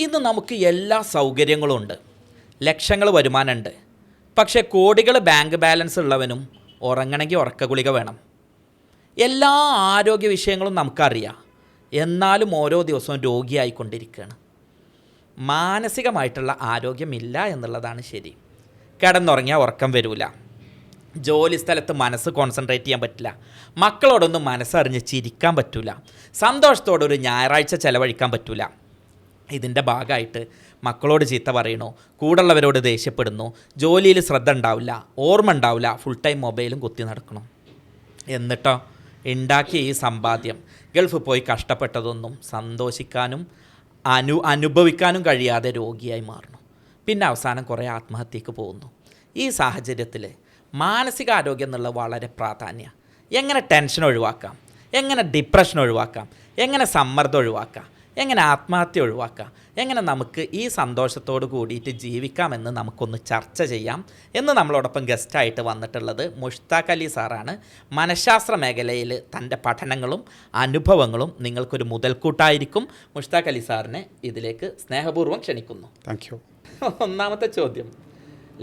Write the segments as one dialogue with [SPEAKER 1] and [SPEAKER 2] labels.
[SPEAKER 1] ഇന്ന് നമുക്ക് എല്ലാ സൗകര്യങ്ങളും ഉണ്ട്, ലക്ഷങ്ങൾ വരുമാനമുണ്ട്. പക്ഷേ കോടികൾ ബാങ്ക് ബാലൻസ് ഉള്ളവനും ഉറങ്ങണമെങ്കിൽ ഉറക്ക ഗുളിക വേണം. എല്ലാ ആരോഗ്യ വിഷയങ്ങളും നമുക്കറിയാം, എന്നാലും ഓരോ ദിവസവും രോഗിയായിക്കൊണ്ടിരിക്കുകയാണ്. മാനസികമായിട്ടുള്ള ആരോഗ്യമില്ല എന്നുള്ളതാണ് ശരി. കിടന്നുറങ്ങിയാൽ ഉറക്കം വരില്ല, ജോലി സ്ഥലത്ത് മനസ്സ് കോൺസെൻട്രേറ്റ് ചെയ്യാൻ പറ്റില്ല, മക്കളോടൊന്നും മനസ്സറിഞ്ഞ് ചിരിക്കാൻ പറ്റില്ല, സന്തോഷത്തോടൊരു ഞായറാഴ്ച ചിലവഴിക്കാൻ പറ്റില്ല. ഇതിൻ്റെ ഭാഗമായിട്ട് മക്കളോട് ചീത്ത പറയണു, കൂടുള്ളവരോട് ദേഷ്യപ്പെടുന്നു, ജോലിയിൽ ശ്രദ്ധ ഉണ്ടാവില്ല, ഓർമ്മ ഉണ്ടാവില്ല, ഫുൾ ടൈം മൊബൈലും കുത്തി നടക്കണം. എന്നിട്ടോ ഉണ്ടാക്കിയ ഈ സമ്പാദ്യം ഗൾഫ് പോയി കഷ്ടപ്പെട്ടതൊന്നും സന്തോഷിക്കാനും അനുഭവിക്കാനും കഴിയാതെ രോഗിയായി മാറണം. പിന്നെ അവസാനം കുറേ ആത്മഹത്യക്ക് പോകുന്നു. ഈ സാഹചര്യത്തിൽ മാനസികാരോഗ്യം എന്നുള്ളത് വളരെ പ്രാധാന്യം. എങ്ങനെ ടെൻഷൻ ഒഴിവാക്കാം, എങ്ങനെ ഡിപ്രഷൻ ഒഴിവാക്കാം, എങ്ങനെ സമ്മർദ്ദം ഒഴിവാക്കാം, എങ്ങനെ ആത്മഹത്യ ഒഴിവാക്കാം, എങ്ങനെ നമുക്ക് ഈ സന്തോഷത്തോട് കൂടിയിട്ട് ജീവിക്കാമെന്ന് നമുക്കൊന്ന് ചർച്ച ചെയ്യാം എന്ന് നമ്മളോടൊപ്പം ഗസ്റ്റായിട്ട് വന്നിട്ടുള്ളത് മുഷ്താഖ് അലി സാറാണ്. മനഃശാസ്ത്ര മേഖലയിൽ തൻ്റെ പഠനങ്ങളും അനുഭവങ്ങളും നിങ്ങൾക്കൊരു മുതൽക്കൂട്ടായിരിക്കും. മുഷ്താഖ് അലി സാറിനെ ഇതിലേക്ക് സ്നേഹപൂർവ്വം ക്ഷണിക്കുന്നു.
[SPEAKER 2] Thank you.
[SPEAKER 1] ഒന്നാമത്തെ ചോദ്യം,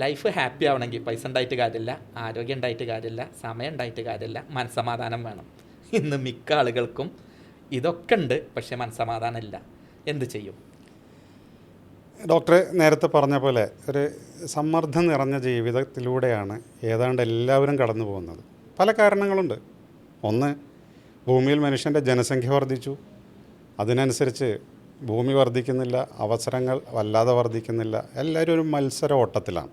[SPEAKER 1] ലൈഫ് ഹാപ്പി ആവണമെങ്കിൽ പൈസ ഉണ്ടായിട്ട് കാര്യമില്ല, ആരോഗ്യം ഉണ്ടായിട്ട് കാര്യമില്ല, സമയം ഉണ്ടായിട്ട് കാര്യമില്ല, മനസ്സമാധാനം വേണം. ഇന്ന് മിക്ക ആളുകൾക്കും ഇതൊക്കെ ഉണ്ട്, പക്ഷേ മനസ്സമാധാനം ഇല്ല. എന്ത് ചെയ്യും?
[SPEAKER 2] ഡോക്ടർ നേരത്തെ പറഞ്ഞ പോലെ ഒരു സമ്മർദ്ദം നിറഞ്ഞ ജീവിതത്തിലൂടെയാണ് ഏതാണ്ട് എല്ലാവരും കടന്നു പോകുന്നത്. പല കാരണങ്ങളുണ്ട്. ഒന്ന്, ഭൂമിയിൽ മനുഷ്യൻ്റെ ജനസംഖ്യ വർദ്ധിച്ചു, അതിനനുസരിച്ച് ഭൂമി വർദ്ധിക്കുന്നില്ല, അവസരങ്ങൾ വല്ലാതെ വർദ്ധിക്കുന്നില്ല, എല്ലാവരും ഒരു മത്സര ഓട്ടത്തിലാണ്.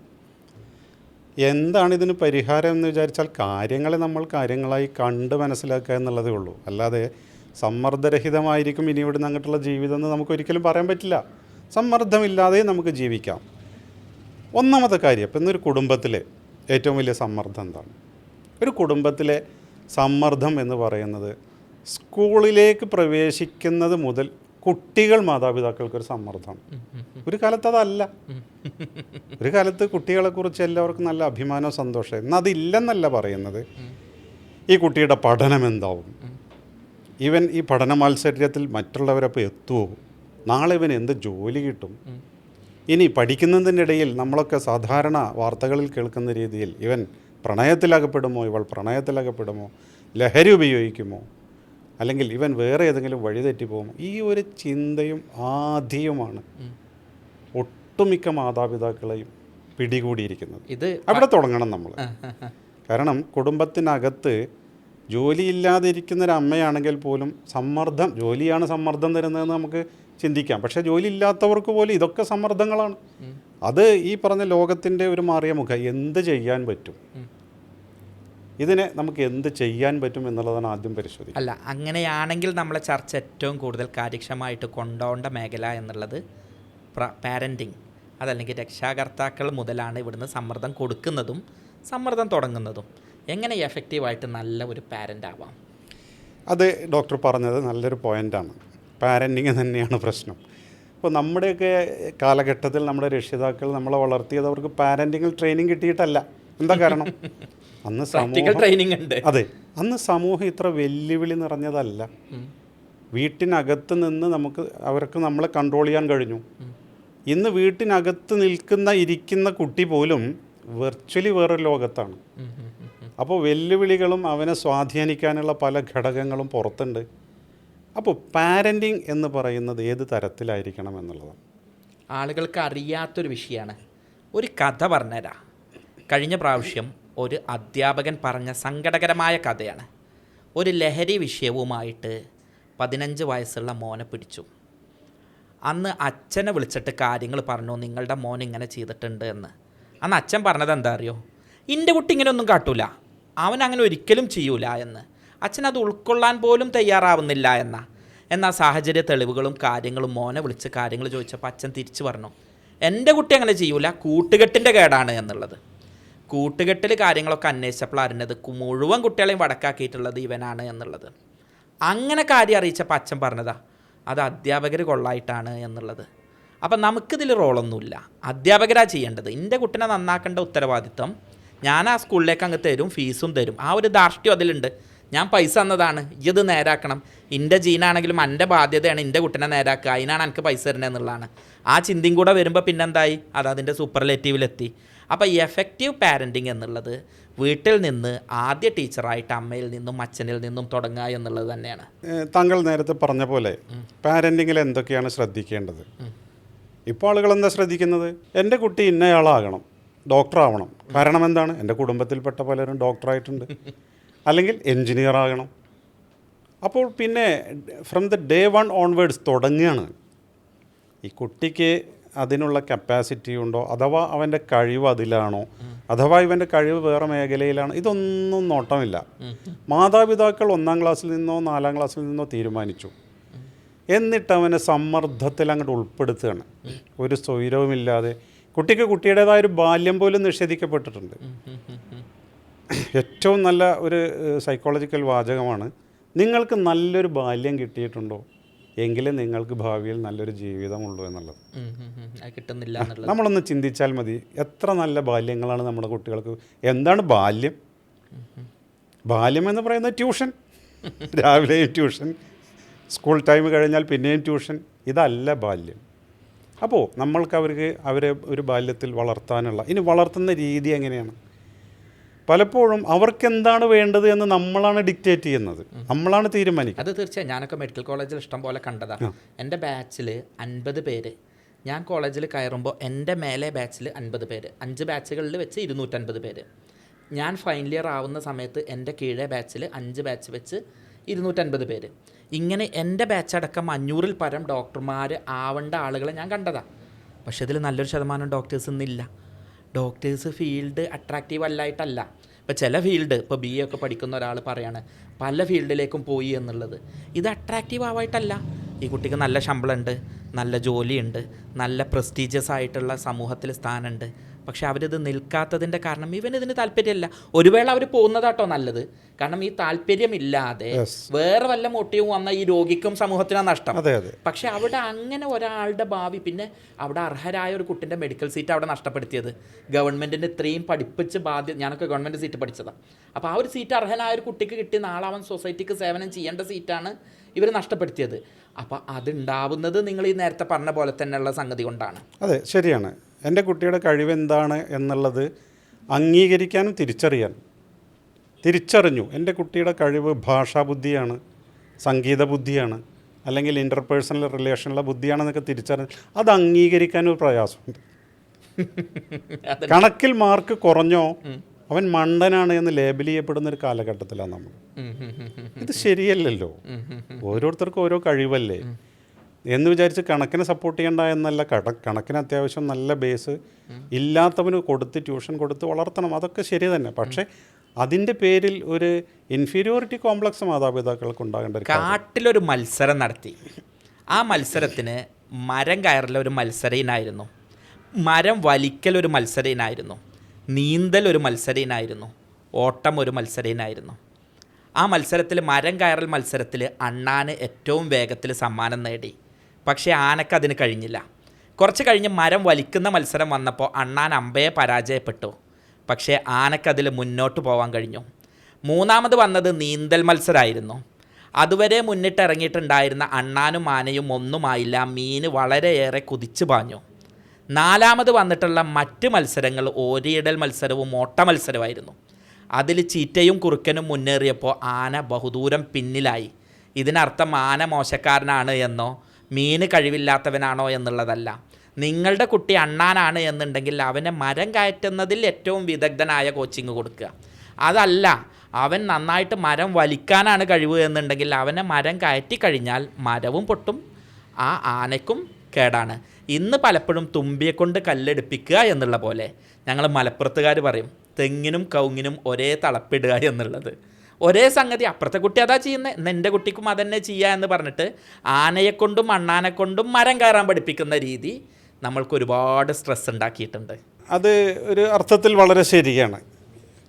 [SPEAKER 2] എന്താണ് ഇതിന് പരിഹാരം എന്ന് വിചാരിച്ചാൽ കാര്യങ്ങളെ നമ്മൾ കാര്യങ്ങളായി കണ്ട് മനസ്സിലാക്കുക എന്നുള്ളതേ ഉള്ളൂ. അല്ലാതെ സമ്മർദ്ദരഹിതമായിരിക്കും ഇനി ഇവിടുന്ന് അങ്ങോട്ടുള്ള ജീവിതം എന്ന് നമുക്കൊരിക്കലും പറയാൻ പറ്റില്ല. സമ്മർദ്ദമില്ലാതെ നമുക്ക് ജീവിക്കാം. ഒന്നാമത്തെ കാര്യം, ഇപ്പം ഇന്നൊരു കുടുംബത്തിലെ ഏറ്റവും വലിയ സമ്മർദ്ദം എന്താണ്? ഒരു കുടുംബത്തിലെ സമ്മർദ്ദം എന്ന് പറയുന്നത് സ്കൂളിലേക്ക് പ്രവേശിക്കുന്നത് മുതൽ കുട്ടികൾ മാതാപിതാക്കൾക്കൊരു സമ്മർദ്ദമാണ്. ഒരു കാലത്ത് അതല്ല. ഒരു കാലത്ത് കുട്ടികളെക്കുറിച്ച് എല്ലാവർക്കും നല്ല അഭിമാനവും സന്തോഷം. എന്നാൽ അതില്ലെന്നല്ല പറയുന്നത്. ഈ കുട്ടിയുടെ പഠനം എന്താവും, ഇവൻ ഈ പഠന മത്സരത്തിൽ മറ്റുള്ളവരപ്പോൾ എത്തുമോ, നാളെ ഇവൻ എന്ത് ജോലി കിട്ടും, ഇനി പഠിക്കുന്നതിനിടയിൽ നമ്മളൊക്കെ സാധാരണ വാർത്തകളിൽ കേൾക്കുന്ന രീതിയിൽ ഇവൻ പ്രണയത്തിലകപ്പെടുമോ, ഇവൾ പ്രണയത്തിലകപ്പെടുമോ, ലഹരി ഉപയോഗിക്കുമോ, അല്ലെങ്കിൽ ഇവൻ വേറെ ഏതെങ്കിലും വഴിതെറ്റി പോകുമോ, ഈ ഒരു ചിന്തയും ആധിയുമാണ് ഒട്ടുമിക്ക മാതാപിതാക്കളെയും പിടികൂടിയിരിക്കുന്നത്. ഇത് അവിടെ തുടങ്ങണം നമ്മൾ. കാരണം കുടുംബത്തിനകത്ത് ജോലിയില്ലാതെ ഇരിക്കുന്നൊരമ്മയാണെങ്കിൽ പോലും സമ്മർദ്ദം, ജോലിയാണ് സമ്മർദ്ദം തരുന്നതെന്ന് നമുക്ക് ചിന്തിക്കാം. പക്ഷേ ജോലി ഇല്ലാത്തവർക്ക് പോലും ഇതൊക്കെ സമ്മർദ്ദങ്ങളാണ്. അത് ഈ പറഞ്ഞ ലോകത്തിൻ്റെ ഒരു മാറിയ മുഖം. എന്ത് ചെയ്യാൻ പറ്റും, ഇതിനെ നമുക്ക് എന്ത് ചെയ്യാൻ പറ്റും എന്നുള്ളതാണ് ആദ്യം പരിശോധിക്കുക.
[SPEAKER 1] അല്ല, അങ്ങനെയാണെങ്കിൽ നമ്മളെ ചർച്ച ഏറ്റവും കൂടുതൽ കാര്യക്ഷമമായിട്ട് കൊണ്ടുപോകേണ്ട മേഖല എന്നുള്ളത് പാരൻറ്റിങ്, അതല്ലെങ്കിൽ രക്ഷാകർത്താക്കൾ മുതലാണ് ഇവിടുന്ന് സമ്മർദ്ദം കൊടുക്കുന്നതും സമ്മർദ്ദം തുടങ്ങുന്നതും. എങ്ങനെ എഫക്റ്റീവായിട്ട് നല്ല ഒരു പാരൻ്റ് ആവാം?
[SPEAKER 2] അത് ഡോക്ടർ പറഞ്ഞത് നല്ലൊരു പോയിൻ്റാണ്. പാരൻറ്റിങ് തന്നെയാണ് പ്രശ്നം. ഇപ്പോൾ നമ്മുടെയൊക്കെ കാലഘട്ടത്തിൽ നമ്മുടെ രക്ഷിതാക്കൾ നമ്മളെ വളർത്തിയത് അവർക്ക് പാരൻറ്റിങ്ങിൽ ട്രെയിനിങ് കിട്ടിയിട്ടല്ല. എന്താ കാരണം? അന്ന് സമൂഹം
[SPEAKER 1] ട്രെയിനിങ് ഉണ്ട്.
[SPEAKER 2] അതെ, അന്ന് സമൂഹം ഇത്ര വെല്ലുവിളി നിറഞ്ഞതല്ല. വീട്ടിനകത്ത് നിന്ന് അവർക്ക് നമ്മളെ കൺട്രോൾ ചെയ്യാൻ കഴിഞ്ഞു. ഇന്ന് വീട്ടിനകത്ത് ഇരിക്കുന്ന കുട്ടി പോലും വെർച്വലി വേറൊരു ലോകത്താണ്. അപ്പോൾ വെല്ലുവിളികളും അവനെ സ്വാധീനിക്കാനുള്ള പല ഘടകങ്ങളും പുറത്തുണ്ട്. അപ്പോൾ പാരൻറ്റിങ് എന്ന് പറയുന്നത് ഏത് തരത്തിലായിരിക്കണം എന്നുള്ളതാണ്
[SPEAKER 1] ആളുകൾക്ക് അറിയാത്തൊരു വിഷയമാണ്. ഒരു കഥ പറഞ്ഞുതരാം. കഴിഞ്ഞ പ്രാവശ്യം ഒരു അധ്യാപകൻ പറഞ്ഞ സങ്കടകരമായ കഥയാണ്. ഒരു ലഹരി വിഷയവുമായിട്ട് 15 വയസ്സുള്ള മോനെ പിടിച്ചു. അന്ന് അച്ഛനെ വിളിച്ചിട്ട് കാര്യങ്ങൾ പറഞ്ഞു, നിങ്ങളുടെ മോൻ ഇങ്ങനെ ചെയ്തിട്ടുണ്ട് എന്ന്. അന്ന് അച്ഛൻ പറഞ്ഞത് എന്താ അറിയോ? എൻ്റെ കുട്ടി ഇങ്ങനെയൊന്നും കാട്ടൂല, അവൻ അങ്ങനെ ഒരിക്കലും ചെയ്യൂല എന്ന്. അച്ഛൻ അത് ഉൾക്കൊള്ളാൻ പോലും തയ്യാറാവുന്നില്ല എന്നാൽ സാഹചര്യ തെളിവുകളും കാര്യങ്ങളും മോനെ വിളിച്ച് കാര്യങ്ങൾ ചോദിച്ചപ്പോൾ അച്ഛൻ തിരിച്ചു പറഞ്ഞു, എൻ്റെ കുട്ടി അങ്ങനെ ചെയ്യൂല, കൂട്ടുകെട്ടിൻ്റെ കേടാണ് എന്നുള്ളത്. കൂട്ടുകെട്ടിൽ കാര്യങ്ങളൊക്കെ അന്വേഷിച്ചപ്പോൾ അറിഞ്ഞത് മുഴുവൻ കുട്ടികളെയും വടക്കാക്കിയിട്ടുള്ളത് ഇവനാണ് എന്നുള്ളത്. അങ്ങനെ കാര്യം അറിയിച്ചപ്പോൾ അച്ഛൻ പറഞ്ഞതാ അത് അധ്യാപകർ കൊള്ളായിട്ടാണ് എന്നുള്ളത്. അപ്പം നമുക്കിതിൽ റോളൊന്നുമില്ല, അധ്യാപകരാണ് ചെയ്യേണ്ടത്. എൻ്റെ കുട്ടിനെ നന്നാക്കേണ്ട ഉത്തരവാദിത്വം ഞാൻ ആ സ്കൂളിലേക്ക് അങ്ങ് തരും, ഫീസും തരും. ആ ഒരു ധാർഷ്ട്യം അതിലുണ്ട്. ഞാൻ പൈസ തന്നതാണ്, ഇത് നേരാക്കണം, എൻ്റെ ജീനാണെങ്കിലും എൻ്റെ ബാധ്യതയാണ് എൻ്റെ കുട്ടീനെ നേരാക്കുക, അതിനാണ് എനിക്ക് പൈസ തരുന്നത് എന്നുള്ളതാണ്. ആ ചിന്തയും കൂടെ വരുമ്പോൾ പിന്നെന്തായി, അത് അതിൻ്റെ സൂപ്പർലേറ്റീവിലെത്തി. അപ്പോൾ എഫക്റ്റീവ് പാരൻറ്റിങ് എന്നുള്ളത് വീട്ടിൽ നിന്ന് ആദ്യ ടീച്ചറായിട്ട് അമ്മയിൽ നിന്നും അച്ഛനിൽ നിന്നും തുടങ്ങുക എന്നുള്ളത് തന്നെയാണ്.
[SPEAKER 2] താങ്കൾ നേരത്തെ പറഞ്ഞ പോലെ പാരൻറ്റിങ്ങിൽ എന്തൊക്കെയാണ് ശ്രദ്ധിക്കേണ്ടത്? ഇപ്പോൾ ആളുകൾ എന്താ ശ്രദ്ധിക്കുന്നത്? എൻ്റെ കുട്ടി ഇന്നയാളാകണം, ഡോക്ടറാവണം. കാരണം എന്താണ്? എൻ്റെ കുടുംബത്തിൽപ്പെട്ട പലരും ഡോക്ടറായിട്ടുണ്ട്, അല്ലെങ്കിൽ എൻജിനീയർ ആകണം. അപ്പോൾ പിന്നെ from the day one onwards തുടങ്ങുകയാണ്. ഈ കുട്ടിക്ക് അതിനുള്ള കപ്പാസിറ്റി ഉണ്ടോ, അഥവാ അവൻ്റെ കഴിവ് അതിലാണോ, അഥവാ ഇവൻ്റെ കഴിവ് വേറെ മേഖലയിലാണ്, ഇതൊന്നും നോട്ടമില്ല. മാതാപിതാക്കൾ 1-ാം ക്ലാസ്സിൽ നിന്നോ 4-ാം ക്ലാസ്സിൽ നിന്നോ തീരുമാനിച്ചു, എന്നിട്ട് അവനെ സമ്മർദ്ദത്തിൽ അങ്ങോട്ട് ഉൾപ്പെടുത്തുകയാണ്. ഒരു സ്വൈരവുമില്ലാതെ കുട്ടിക്ക് കുട്ടിയുടേതായൊരു ബാല്യം പോലും നിഷേധിക്കപ്പെട്ടിട്ടുണ്ട്. ഏറ്റവും നല്ല ഒരു സൈക്കോളജിക്കൽ വാചകമാണ്, നിങ്ങൾക്ക് നല്ലൊരു ബാല്യം കിട്ടിയിട്ടുണ്ടോ എങ്കിലേ നിങ്ങൾക്ക് ഭാവിയിൽ നല്ലൊരു ജീവിതമുള്ളൂ എന്നുള്ളത്.
[SPEAKER 1] കിട്ടുന്നില്ല.
[SPEAKER 2] നമ്മളൊന്ന് ചിന്തിച്ചാൽ മതി, എത്ര നല്ല ബാല്യങ്ങളാണ് നമ്മുടെ കുട്ടികൾക്ക്. എന്താണ് ബാല്യം? ബാല്യം എന്ന് പറയുന്നത് ട്യൂഷൻ, രാവിലെയും ട്യൂഷൻ, സ്കൂൾ ടൈം കഴിഞ്ഞാൽ പിന്നെയും ട്യൂഷൻ. ഇതല്ല ബാല്യം. അപ്പോൾ നമ്മൾക്ക് അവരെ ഒരു ബാല്യത്തിൽ വളർത്താനുള്ള, ഇനി വളർത്തുന്ന രീതി എങ്ങനെയാണ്? പലപ്പോഴും അവർക്ക് എന്താണ് വേണ്ടത് എന്ന് നമ്മളാണ് ഡിക്റ്റേറ്റ് ചെയ്യുന്നത്, നമ്മളാണ് തീരുമാനിക്കുന്നത്.
[SPEAKER 1] അത് തീർച്ചയായും. ഞാനൊക്കെ മെഡിക്കൽ കോളേജിൽ ഇഷ്ടം പോലെ കണ്ടതാണ്. എൻ്റെ ബാച്ചിൽ 50 പേര്. ഞാൻ കോളേജിൽ കയറുമ്പോൾ എൻ്റെ മേലെ ബാച്ചിൽ 50 പേര്, 5 ബാച്ചുകളിൽ വെച്ച് 250 പേര്. ഞാൻ ഫൈനൽ ഇയർ ആവുന്ന സമയത്ത് എൻ്റെ കീഴേ ബാച്ചിൽ 5 ബാച്ച് വെച്ച് 250 പേര്. ഇങ്ങനെ എൻ്റെ ബാച്ചടക്കം 500-ൽ പരം ഡോക്ടർമാർ ആവേണ്ട ആളുകളെ ഞാൻ കണ്ടതാണ്. പക്ഷേ ഇതിൽ നല്ലൊരു ശതമാനം ഡോക്ടേഴ്സ് ഇന്നില്ല. ഡോക്ടേഴ്സ് ഫീൽഡ് അട്രാക്റ്റീവ് അല്ലായിട്ടല്ല. ഇപ്പോൾ ചില ഫീൽഡ്, ഇപ്പോൾ BA ഒക്കെ പഠിക്കുന്ന ഒരാൾ പറയാണ് പല ഫീൽഡിലേക്കും പോയി എന്നുള്ളത്. ഇത് അട്രാക്റ്റീവ് ആവായിട്ടല്ല. ഈ കുട്ടിക്ക് നല്ല ശമ്പളമുണ്ട്, നല്ല ജോലിയുണ്ട്, നല്ല പ്രസ്റ്റീജിയസ് ആയിട്ടുള്ള സമൂഹത്തിൽ സ്ഥാനമുണ്ട്. പക്ഷെ അവരിത് നിൽക്കാത്തതിൻ്റെ കാരണം ഇവനിതിന് താല്പര്യമല്ല. ഒരു വേള അവർ പോകുന്നതാട്ടോ നല്ലത്. കാരണം ഈ താല്പര്യമില്ലാതെ വേറെ വല്ല മോട്ടീവും വന്ന ഈ രോഗിക്കും സമൂഹത്തിനാണ് നഷ്ടം. പക്ഷെ അവിടെ അങ്ങനെ ഒരാളുടെ ഭാവി, പിന്നെ അവിടെ അർഹരായ ഒരു കുട്ടിൻ്റെ മെഡിക്കൽ സീറ്റ് അവിടെ നഷ്ടപ്പെടുത്തിയത് ഗവൺമെൻറ്റിൻ്റെ ഇത്രയും പഠിപ്പിച്ച് ഞാനൊക്കെ ഗവൺമെൻറ് സീറ്റ് പഠിച്ചതാണ്. അപ്പോൾ ആ ഒരു സീറ്റ് അർഹനായ ഒരു കുട്ടിക്ക് കിട്ടി, നാളെ അവൻ സൊസൈറ്റിക്ക് സേവനം ചെയ്യേണ്ട സീറ്റാണ് ഇവർ നഷ്ടപ്പെടുത്തിയത്. അപ്പോൾ അതുണ്ടാവുന്നത് നിങ്ങൾ ഈ നേരത്തെ പറഞ്ഞ പോലെ തന്നെയുള്ള സംഗതി കൊണ്ടാണ്.
[SPEAKER 2] അതെ, ശരിയാണ്. എൻ്റെ കുട്ടിയുടെ കഴിവെന്താണ് എന്നുള്ളത് അംഗീകരിക്കാനും തിരിച്ചറിഞ്ഞു. എൻ്റെ കുട്ടിയുടെ കഴിവ് ഭാഷാബുദ്ധിയാണ്, സംഗീത ബുദ്ധിയാണ്, അല്ലെങ്കിൽ ഇൻ്റർപേഴ്സണൽ റിലേഷനുള്ള ബുദ്ധിയാണെന്നൊക്കെ തിരിച്ചറിഞ്ഞ് അത് അംഗീകരിക്കാനൊരു പ്രയാസമുണ്ട്. കണക്കിൽ മാർക്ക് കുറഞ്ഞോ അവൻ മണ്ടനാണ് എന്ന് ലേബൽ ചെയ്യപ്പെടുന്ന ഒരു കാലഘട്ടത്തിലാണ് നമ്മൾ. ഇത് ശരിയല്ലല്ലോ. ഓരോരുത്തർക്കും ഓരോ കഴിവല്ലേ എന്ന് വിചാരിച്ച് കണക്കിനെ സപ്പോർട്ട് ചെയ്യേണ്ട എന്നല്ല. കണക്കിന് അത്യാവശ്യം നല്ല ബേസ് ഇല്ലാത്തവന് കൊടുത്ത് ട്യൂഷൻ കൊടുത്ത് വളർത്തണം, അതൊക്കെ ശരി തന്നെ. പക്ഷേ അതിൻ്റെ പേരിൽ ഒരു ഇൻഫീരിയോറിറ്റി കോംപ്ലക്സ് മാതാപിതാക്കൾക്ക് ഉണ്ടാകേണ്ട ഒരു
[SPEAKER 1] കാട്ടിലൊരു മത്സരം നടത്തി. ആ മത്സരത്തിന് മരം കയറലൊരു മത്സരയിനായിരുന്നു, മരം വലിക്കലൊരു മത്സരയിനായിരുന്നു, നീന്തൽ ഒരു മത്സരയിനായിരുന്നു, ഓട്ടം ഒരു മത്സരയിനായിരുന്നു. ആ മത്സരത്തിൽ മരം കയറൽ മത്സരത്തിൽ അണ്ണാന് ഏറ്റവും വേഗത്തിൽ സമ്മാനം നേടി. പക്ഷേ ആനക്ക് അതിന് കഴിഞ്ഞില്ല. കുറച്ച് കഴിഞ്ഞ് മരം വലിക്കുന്ന മത്സരം വന്നപ്പോൾ അണ്ണാൻ അമ്പയെ പരാജയപ്പെട്ടു. പക്ഷേ ആനക്കതിൽ മുന്നോട്ട് പോകാൻ കഴിഞ്ഞു. മൂന്നാമത് വന്നത് നീന്തൽ മത്സരമായിരുന്നു. അതുവരെ മുന്നിട്ടിറങ്ങിയിട്ടുണ്ടായിരുന്ന അണ്ണാനും ആനയും ഒന്നുമായില്ല, മീൻ വളരെയേറെ കുതിച്ചു പാഞ്ഞു. നാലാമത് വന്നിട്ടുള്ള മറ്റ് മത്സരങ്ങൾ ഓരിയിടൽ മത്സരവും ഓട്ട മത്സരമായിരുന്നു. അതിൽ ചീറ്റയും കുറുക്കനും മുന്നേറിയപ്പോൾ ആന ബഹുദൂരം പിന്നിലായി. ഇതിനർത്ഥം ആന മോശക്കാരനാണ് എന്നോ മീൻ കഴിവില്ലാത്തവനാണോ എന്നുള്ളതല്ല. നിങ്ങളുടെ കുട്ടി അണ്ണാനാണ് എന്നുണ്ടെങ്കിൽ അവനെ മരം കയറ്റുന്നതിൽ ഏറ്റവും വിദഗ്ധനായ കോച്ചിങ് കൊടുക്കുക. അതല്ല, അവൻ നന്നായിട്ട് മരം വലിക്കാനാണ് കഴിവ് എന്നുണ്ടെങ്കിൽ അവനെ മരം കയറ്റി കഴിഞ്ഞാൽ മരവും പൊട്ടും, ആ ആനയ്ക്കും കേടാണ്. ഇന്ന് പലപ്പോഴും തുമ്പിയെക്കൊണ്ട് കല്ലെടുപ്പിക്കുക എന്നുള്ള പോലെ ഞങ്ങൾ മലപ്പുറത്തുകാർ പറയും, തെങ്ങിനും കവുങ്ങിനും ഒരേ തളപ്പിടുക എന്നുള്ളത്. ഒരേ സംഗതി അപ്പുറത്തെ കുട്ടി അതാ ചെയ്യുന്നത്, ഇന്ന് എൻ്റെ കുട്ടിക്കും അതന്നെ ചെയ്യുക എന്ന് പറഞ്ഞിട്ട് ആനയെക്കൊണ്ടും അണ്ണാനെക്കൊണ്ടും മരം കയറാൻ പഠിപ്പിക്കുന്ന രീതി നമ്മൾക്ക് ഒരുപാട് സ്ട്രെസ് ഉണ്ടാക്കിയിട്ടുണ്ട്.
[SPEAKER 2] അത് ഒരു അർത്ഥത്തിൽ വളരെ ശരിയാണ്.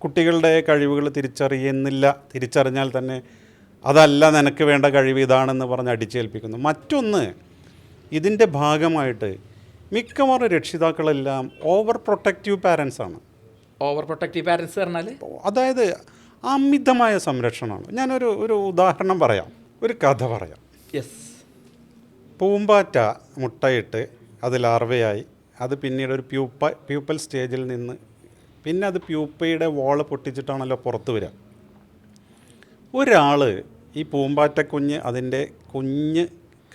[SPEAKER 2] കുട്ടികളുടെ കഴിവുകൾ തിരിച്ചറിഞ്ഞാൽ തന്നെ അതല്ല നിനക്ക് വേണ്ട കഴിവ് ഇതാണെന്ന് പറഞ്ഞ് അടിച്ചേൽപ്പിക്കുന്നു. മറ്റൊന്ന്, ഇതിൻ്റെ ഭാഗമായിട്ട് മിക്കവാറും രക്ഷിതാക്കളെല്ലാം ഓവർ പ്രൊട്ടക്റ്റീവ് പാരൻസാണ്.
[SPEAKER 1] ഓവർ പ്രൊട്ടക്റ്റീവ് പാരൻസ് പറഞ്ഞാൽ
[SPEAKER 2] അതായത് അമിതമായ സംരക്ഷണമാണ്. ഞാനൊരു ഉദാഹരണം പറയാം, ഒരു കഥ പറയാം.
[SPEAKER 1] യെസ്.
[SPEAKER 2] പൂമ്പാറ്റ മുട്ടയിട്ട് അത് ലാർവയായി, അത് പിന്നീട് ഒരു പ്യൂപ്പൽ സ്റ്റേജിൽ നിന്ന് പിന്നെ അത് പ്യൂപ്പയുടെ വോള് പൊട്ടിച്ചിട്ടാണല്ലോ പുറത്ത് വരിക. ഒരാൾ ഈ പൂമ്പാറ്റ കുഞ്ഞ് അതിൻ്റെ കുഞ്ഞ്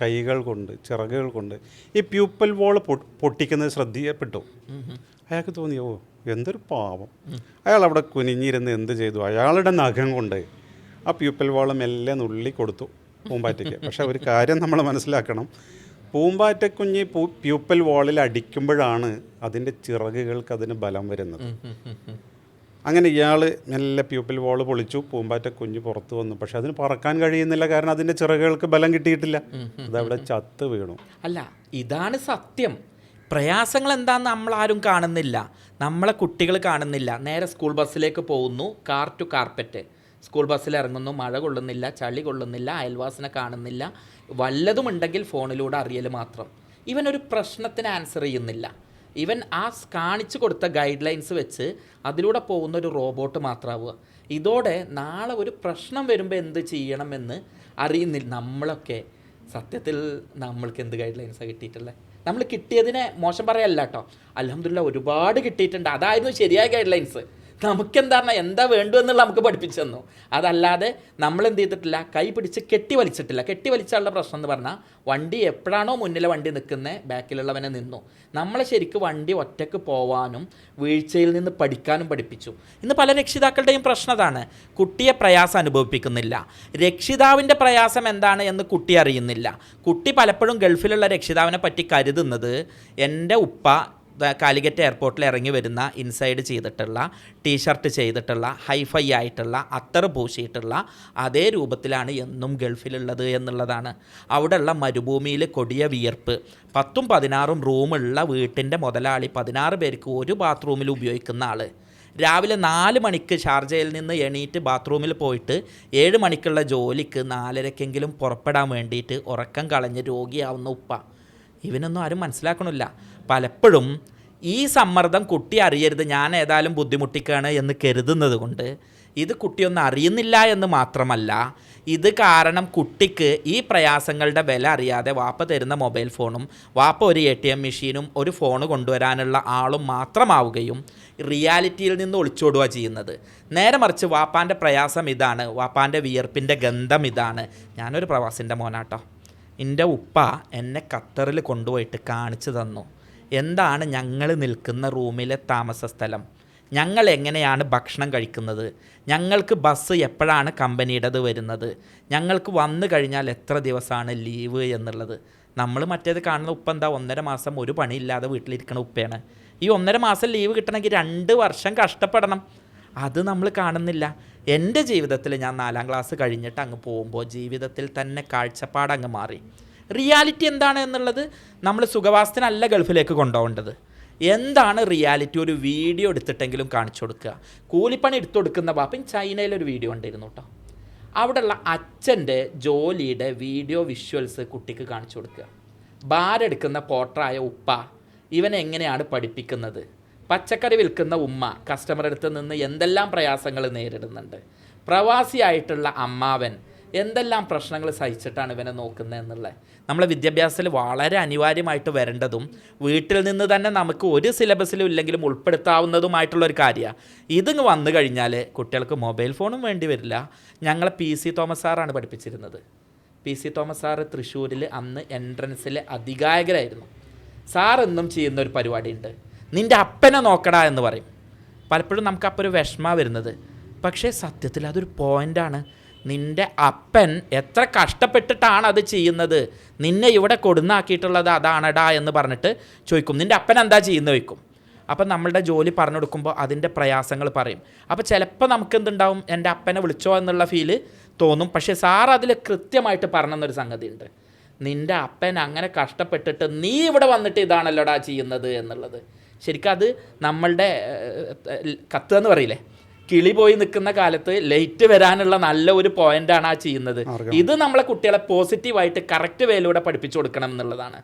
[SPEAKER 2] കൈകൾ കൊണ്ട് ചിറകുകൾ കൊണ്ട് ഈ പ്യൂപ്പൽ വോള് പൊട്ടിക്കുന്നത് ശ്രദ്ധയപ്പെട്ടു. അയാൾക്ക് തോന്നി, ഓ എന്തൊരു പാവം. അയാൾ അവിടെ കുനിഞ്ഞിരുന്ന് എന്ത് ചെയ്തു? അയാളുടെ നഖം കൊണ്ട് ആ പ്യൂപ്പൽ വോള് മെല്ലെ നുള്ളി കൊടുത്തു പൂമ്പാറ്റയ്ക്ക്. പക്ഷേ ഒരു കാര്യം നമ്മൾ മനസ്സിലാക്കണം, പൂമ്പാറ്റക്കുഞ്ഞ് പ്യൂപ്പൽ വോളിൽ അടിക്കുമ്പോഴാണ് അതിൻ്റെ ചിറകുകൾക്ക് അതിന് ബലം വരുന്നത്. അങ്ങനെ ഇയാൾ മെല്ലെ പ്യൂപ്പൽ വോള് പൊളിച്ചു, പൂമ്പാറ്റ കുഞ്ഞ് പുറത്ത് വന്നു. പക്ഷെ അതിന് പറക്കാൻ കഴിയുന്നില്ല, കാരണം അതിൻ്റെ ചിറകുകൾക്ക് ബലം കിട്ടിയിട്ടില്ല. അതവിടെ ചത്ത് വീണു.
[SPEAKER 1] അല്ല, ഇതാണ് സത്യം. പ്രയാസങ്ങൾ എന്താണെന്ന് നമ്മളാരും കാണുന്നില്ല, നമ്മളെ കുട്ടികൾ കാണുന്നില്ല. നേരെ സ്കൂൾ ബസ്സിലേക്ക് പോകുന്നു, കാർ ടു കാർപ്പറ്റ്. സ്കൂൾ ബസ്സിൽ ഇറങ്ങുന്നു, മഴ കൊള്ളുന്നില്ല, ചളി കൊള്ളുന്നില്ല, അയൽവാസിനെ കാണുന്നില്ല, വല്ലതും ഉണ്ടെങ്കിൽ ഫോണിലൂടെ അറിയൽ മാത്രം. ഇവനൊരു പ്രശ്നത്തിന് ആൻസർ ചെയ്യുന്നില്ല. ഇവൻ ആ കാണിച്ചു കൊടുത്ത ഗൈഡ് ലൈൻസ് വെച്ച് അതിലൂടെ പോകുന്ന ഒരു റോബോട്ട് മാത്രമാവുക. ഇതോടെ നാളെ ഒരു പ്രശ്നം വരുമ്പോൾ എന്ത് ചെയ്യണമെന്ന് അറിയുന്നില്ല. നമ്മളൊക്കെ സത്യത്തിൽ നമ്മൾക്ക് എന്ത് ഗൈഡ് ലൈൻസാണ് കിട്ടിയിട്ടുള്ളത്? നമ്മൾ കിട്ടിയതിനെ മോശം പറയല്ല കേട്ടോ, അൽഹംദുലില്ലാ ഒരുപാട് കിട്ടിയിട്ടുണ്ട്. അതായിരുന്നു ശരിയായ ഗൈഡ് ലൈൻസ്. നമുക്കെന്താണ് എന്താ വേണ്ടുമെന്നുള്ള നമുക്ക് പഠിപ്പിച്ചു തന്നു. അതല്ലാതെ നമ്മൾ എന്ത് ചെയ്തിട്ടില്ല, കൈ പിടിച്ച് കെട്ടി വലിച്ചിട്ടില്ല. കെട്ടി വലിച്ചാലുള്ള പ്രശ്നം എന്ന് പറഞ്ഞാൽ വണ്ടി എപ്പോഴാണോ മുന്നിലെ വണ്ടി നിൽക്കുന്നത് ബാക്കിലുള്ളവനെ നിന്നു. നമ്മളെ ശരിക്കും വണ്ടി ഒറ്റയ്ക്ക് പോവാനും വീഴ്ചയിൽ നിന്ന് പഠിക്കാനും പഠിപ്പിച്ചു. ഇന്ന് പല രക്ഷിതാക്കളുടെയും പ്രശ്നം അതാണ്, കുട്ടിയെ പ്രയാസം അനുഭവിപ്പിക്കുന്നില്ല. രക്ഷിതാവിൻ്റെ പ്രയാസം എന്താണ് എന്ന് കുട്ടി അറിയുന്നില്ല. കുട്ടി പലപ്പോഴും ഗൾഫിലുള്ള രക്ഷിതാവിനെ പറ്റി കരുതുന്നത് എൻ്റെ ഉപ്പ കാലിക്കറ്റ് എയർപോർട്ടിൽ ഇറങ്ങി വരുന്ന ഇൻസൈഡ് ചെയ്തിട്ടുള്ള ടീഷർട്ട് ചെയ്തിട്ടുള്ള ഹൈഫൈ ആയിട്ടുള്ള അത്തറ് പൂശിയിട്ടുള്ള അതേ രൂപത്തിലാണ് എന്നും ഗൾഫിലുള്ളത് എന്നുള്ളതാണ്. അവിടെയുള്ള മരുഭൂമിയിൽ കൊടിയ വിയർപ്പ്, 10ഉം 16ഉം റൂമുള്ള വീട്ടിൻ്റെ മുതലാളി 16 പേർക്ക് ഒരു ബാത്റൂമിൽ ഉപയോഗിക്കുന്ന ആൾ, രാവിലെ 4 മണിക്ക് ഷാർജയിൽ നിന്ന് എണീറ്റ് ബാത്റൂമിൽ പോയിട്ട് 7 മണിക്കുള്ള ജോലിക്ക് 4:30-ക്കെങ്കിലും പുറപ്പെടാൻ വേണ്ടിയിട്ട് ഉറക്കം കളഞ്ഞ് രോഗിയാവുന്ന ഉപ്പ. ഇവനൊന്നും ആരും മനസ്സിലാക്കണില്ല. പലപ്പോഴും ഈ സമ്മർദ്ദം കുട്ടി അറിയരുത്, ഞാൻ ഏതായാലും ബുദ്ധിമുട്ടിക്കാണ് എന്ന് കരുതുന്നത് കൊണ്ട് ഇത് കുട്ടിയൊന്നും അറിയുന്നില്ല എന്ന് മാത്രമല്ല, ഇത് കാരണം കുട്ടിക്ക് ഈ പ്രയാസങ്ങളുടെ വില അറിയാതെ വാപ്പ തരുന്ന മൊബൈൽ ഫോണും വാപ്പ ഒരു ATM മെഷീനും ഒരു ഫോൺ കൊണ്ടുവരാനുള്ള ആളും മാത്രമാവുകയും റിയാലിറ്റിയിൽ നിന്ന് ഒളിച്ചോടുക ചെയ്യുന്നത്. നേരെ മറിച്ച് വാപ്പാൻ്റെ പ്രയാസം ഇതാണ്, വാപ്പാൻ്റെ വിയർപ്പിൻ്റെ ഗന്ധം ഇതാണ്. ഞാനൊരു പ്രവാസിൻ്റെ മോനാട്ടോ. എൻ്റെ ഉപ്പ എന്നെ ഖത്തറിൽ കൊണ്ടുപോയിട്ട് കാണിച്ചു തന്നു എന്താണ് ഞങ്ങൾ നിൽക്കുന്ന റൂമിലെ താമസ സ്ഥലം, ഞങ്ങൾ എങ്ങനെയാണ് ഭക്ഷണം കഴിക്കുന്നത്, ഞങ്ങൾക്ക് ബസ് എപ്പോഴാണ് കമ്പനിയുടേത് വരുന്നത്, ഞങ്ങൾക്ക് വന്നു കഴിഞ്ഞാൽ എത്ര ദിവസമാണ് ലീവ് എന്നുള്ളത്. നമ്മൾ മറ്റേത് കാണുന്ന ഉപ്പ എന്താ 1.5 മാസം ഒരു പണിയില്ലാതെ വീട്ടിലിരിക്കുന്ന ഉപ്പയാണ്. ഈ 1.5 മാസം ലീവ് കിട്ടണമെങ്കിൽ 2 വർഷം കഷ്ടപ്പെടണം. അത് നമ്മൾ കാണുന്നില്ല. എൻ്റെ ജീവിതത്തിൽ ഞാൻ 4ാം ക്ലാസ് കഴിഞ്ഞിട്ട് അങ്ങ് പോകുമ്പോൾ ജീവിതത്തിൽ തന്നെ കാഴ്ചപ്പാട് അങ്ങ് മാറി. റിയാലിറ്റി എന്താണ് എന്നുള്ളത് നമ്മൾ സുഖവാസത്തിനല്ല ഗൾഫിലേക്ക് കൊണ്ടുപോകേണ്ടത്. എന്താണ് റിയാലിറ്റി? ഒരു വീഡിയോ എടുത്തിട്ടെങ്കിലും കാണിച്ചു കൊടുക്കുക. കൂലിപ്പണി എടുത്തു കൊടുക്കുന്ന ബാപ്പൻ ചൈനയിലൊരു വീഡിയോ ഉണ്ടായിരുന്നു കേട്ടോ. അവിടെയുള്ള അച്ഛൻ്റെ ജോലിയുടെ വീഡിയോ വിഷ്വൽസ് കുട്ടിക്ക് കാണിച്ചു കൊടുക്കുക. ബാരെടുക്കുന്ന പോട്ടറായ ഉപ്പ ഇവനെ എങ്ങനെയാണ് പഠിപ്പിക്കുന്നത്, പച്ചക്കറി വിൽക്കുന്ന ഉമ്മ കസ്റ്റമർ അടുത്ത് നിന്ന് എന്തെല്ലാം പ്രയാസങ്ങൾ നേരിടുന്നുണ്ട്, പ്രവാസിയായിട്ടുള്ള അമ്മാവൻ എന്തെല്ലാം പ്രശ്നങ്ങൾ സഹിച്ചിട്ടാണ് ഇവനെ നോക്കുന്നത് എന്നുള്ളത് നമ്മളെ വിദ്യാഭ്യാസത്തിൽ വളരെ അനിവാര്യമായിട്ട് വരേണ്ടതും വീട്ടിൽ നിന്ന് തന്നെ നമുക്ക് ഒരു സിലബസിലും ഇല്ലെങ്കിലും ഉൾപ്പെടുത്താവുന്നതുമായിട്ടുള്ളൊരു കാര്യമാണ്. ഇതിങ്ങ് വന്നു കഴിഞ്ഞാൽ കുട്ടികൾക്ക് മൊബൈൽ ഫോണും വേണ്ടി വരില്ല. ഞങ്ങളെ PC തോമസ് സാറാണ് പഠിപ്പിച്ചിരുന്നത്. PC തോമസ് സാറ് തൃശ്ശൂരിൽ അന്ന് എൻട്രൻസിൽ അധികായകരായിരുന്നു. സാർ എന്നും ചെയ്യുന്നൊരു പരിപാടിയുണ്ട്, നിൻ്റെ അപ്പനെ നോക്കടാ എന്ന് പറയും. പലപ്പോഴും നമുക്കപ്പോൾ ഒരു വിഷമമാണ് വരുന്നത്, പക്ഷേ സത്യത്തിൽ അതൊരു പോയിൻ്റാണ്. നിൻ്റെ അപ്പൻ എത്ര കഷ്ടപ്പെട്ടിട്ടാണ് അത് ചെയ്യുന്നത്, നിന്നെ ഇവിടെ കൊടുന്നാക്കിയിട്ടുള്ളത് അതാണടാ എന്ന് പറഞ്ഞിട്ട് ചോദിക്കും. നിൻ്റെ അപ്പൻ എന്താ ചെയ്യുന്നത് ചോദിക്കും. അപ്പം നമ്മളുടെ ജോലി പറഞ്ഞു കൊടുക്കുമ്പോൾ അതിൻ്റെ പ്രയാസങ്ങൾ പറയും. അപ്പോൾ ചിലപ്പോൾ നമുക്ക് എന്തുണ്ടാവും, എൻ്റെ അപ്പനെ വിളിച്ചോ എന്നുള്ള ഫീല് തോന്നും. പക്ഷേ സാർ അതിൽ കൃത്യമായിട്ട് പറഞ്ഞെന്നൊരു സംഗതി ഉണ്ട്, നിൻ്റെ അപ്പൻ അങ്ങനെ കഷ്ടപ്പെട്ടിട്ട് നീ ഇവിടെ വന്നിട്ട് ഇതാണല്ലോടാ ചെയ്യുന്നത് എന്നുള്ളത്. ശരിക്കും അത് നമ്മളുടെ കത്ത് എന്ന് പറയില്ലേ, കിളി പോയി നിൽക്കുന്ന കാലത്ത് ലൈറ്റ് വരാനുള്ള നല്ല ഒരു പോയിൻ്റാണ് ആ ചെയ്യുന്നത്. ഇത് നമ്മളെ കുട്ടികളെ പോസിറ്റീവായിട്ട് കറക്റ്റ് വേയിലൂടെ പഠിപ്പിച്ചു കൊടുക്കണം എന്നുള്ളതാണ്.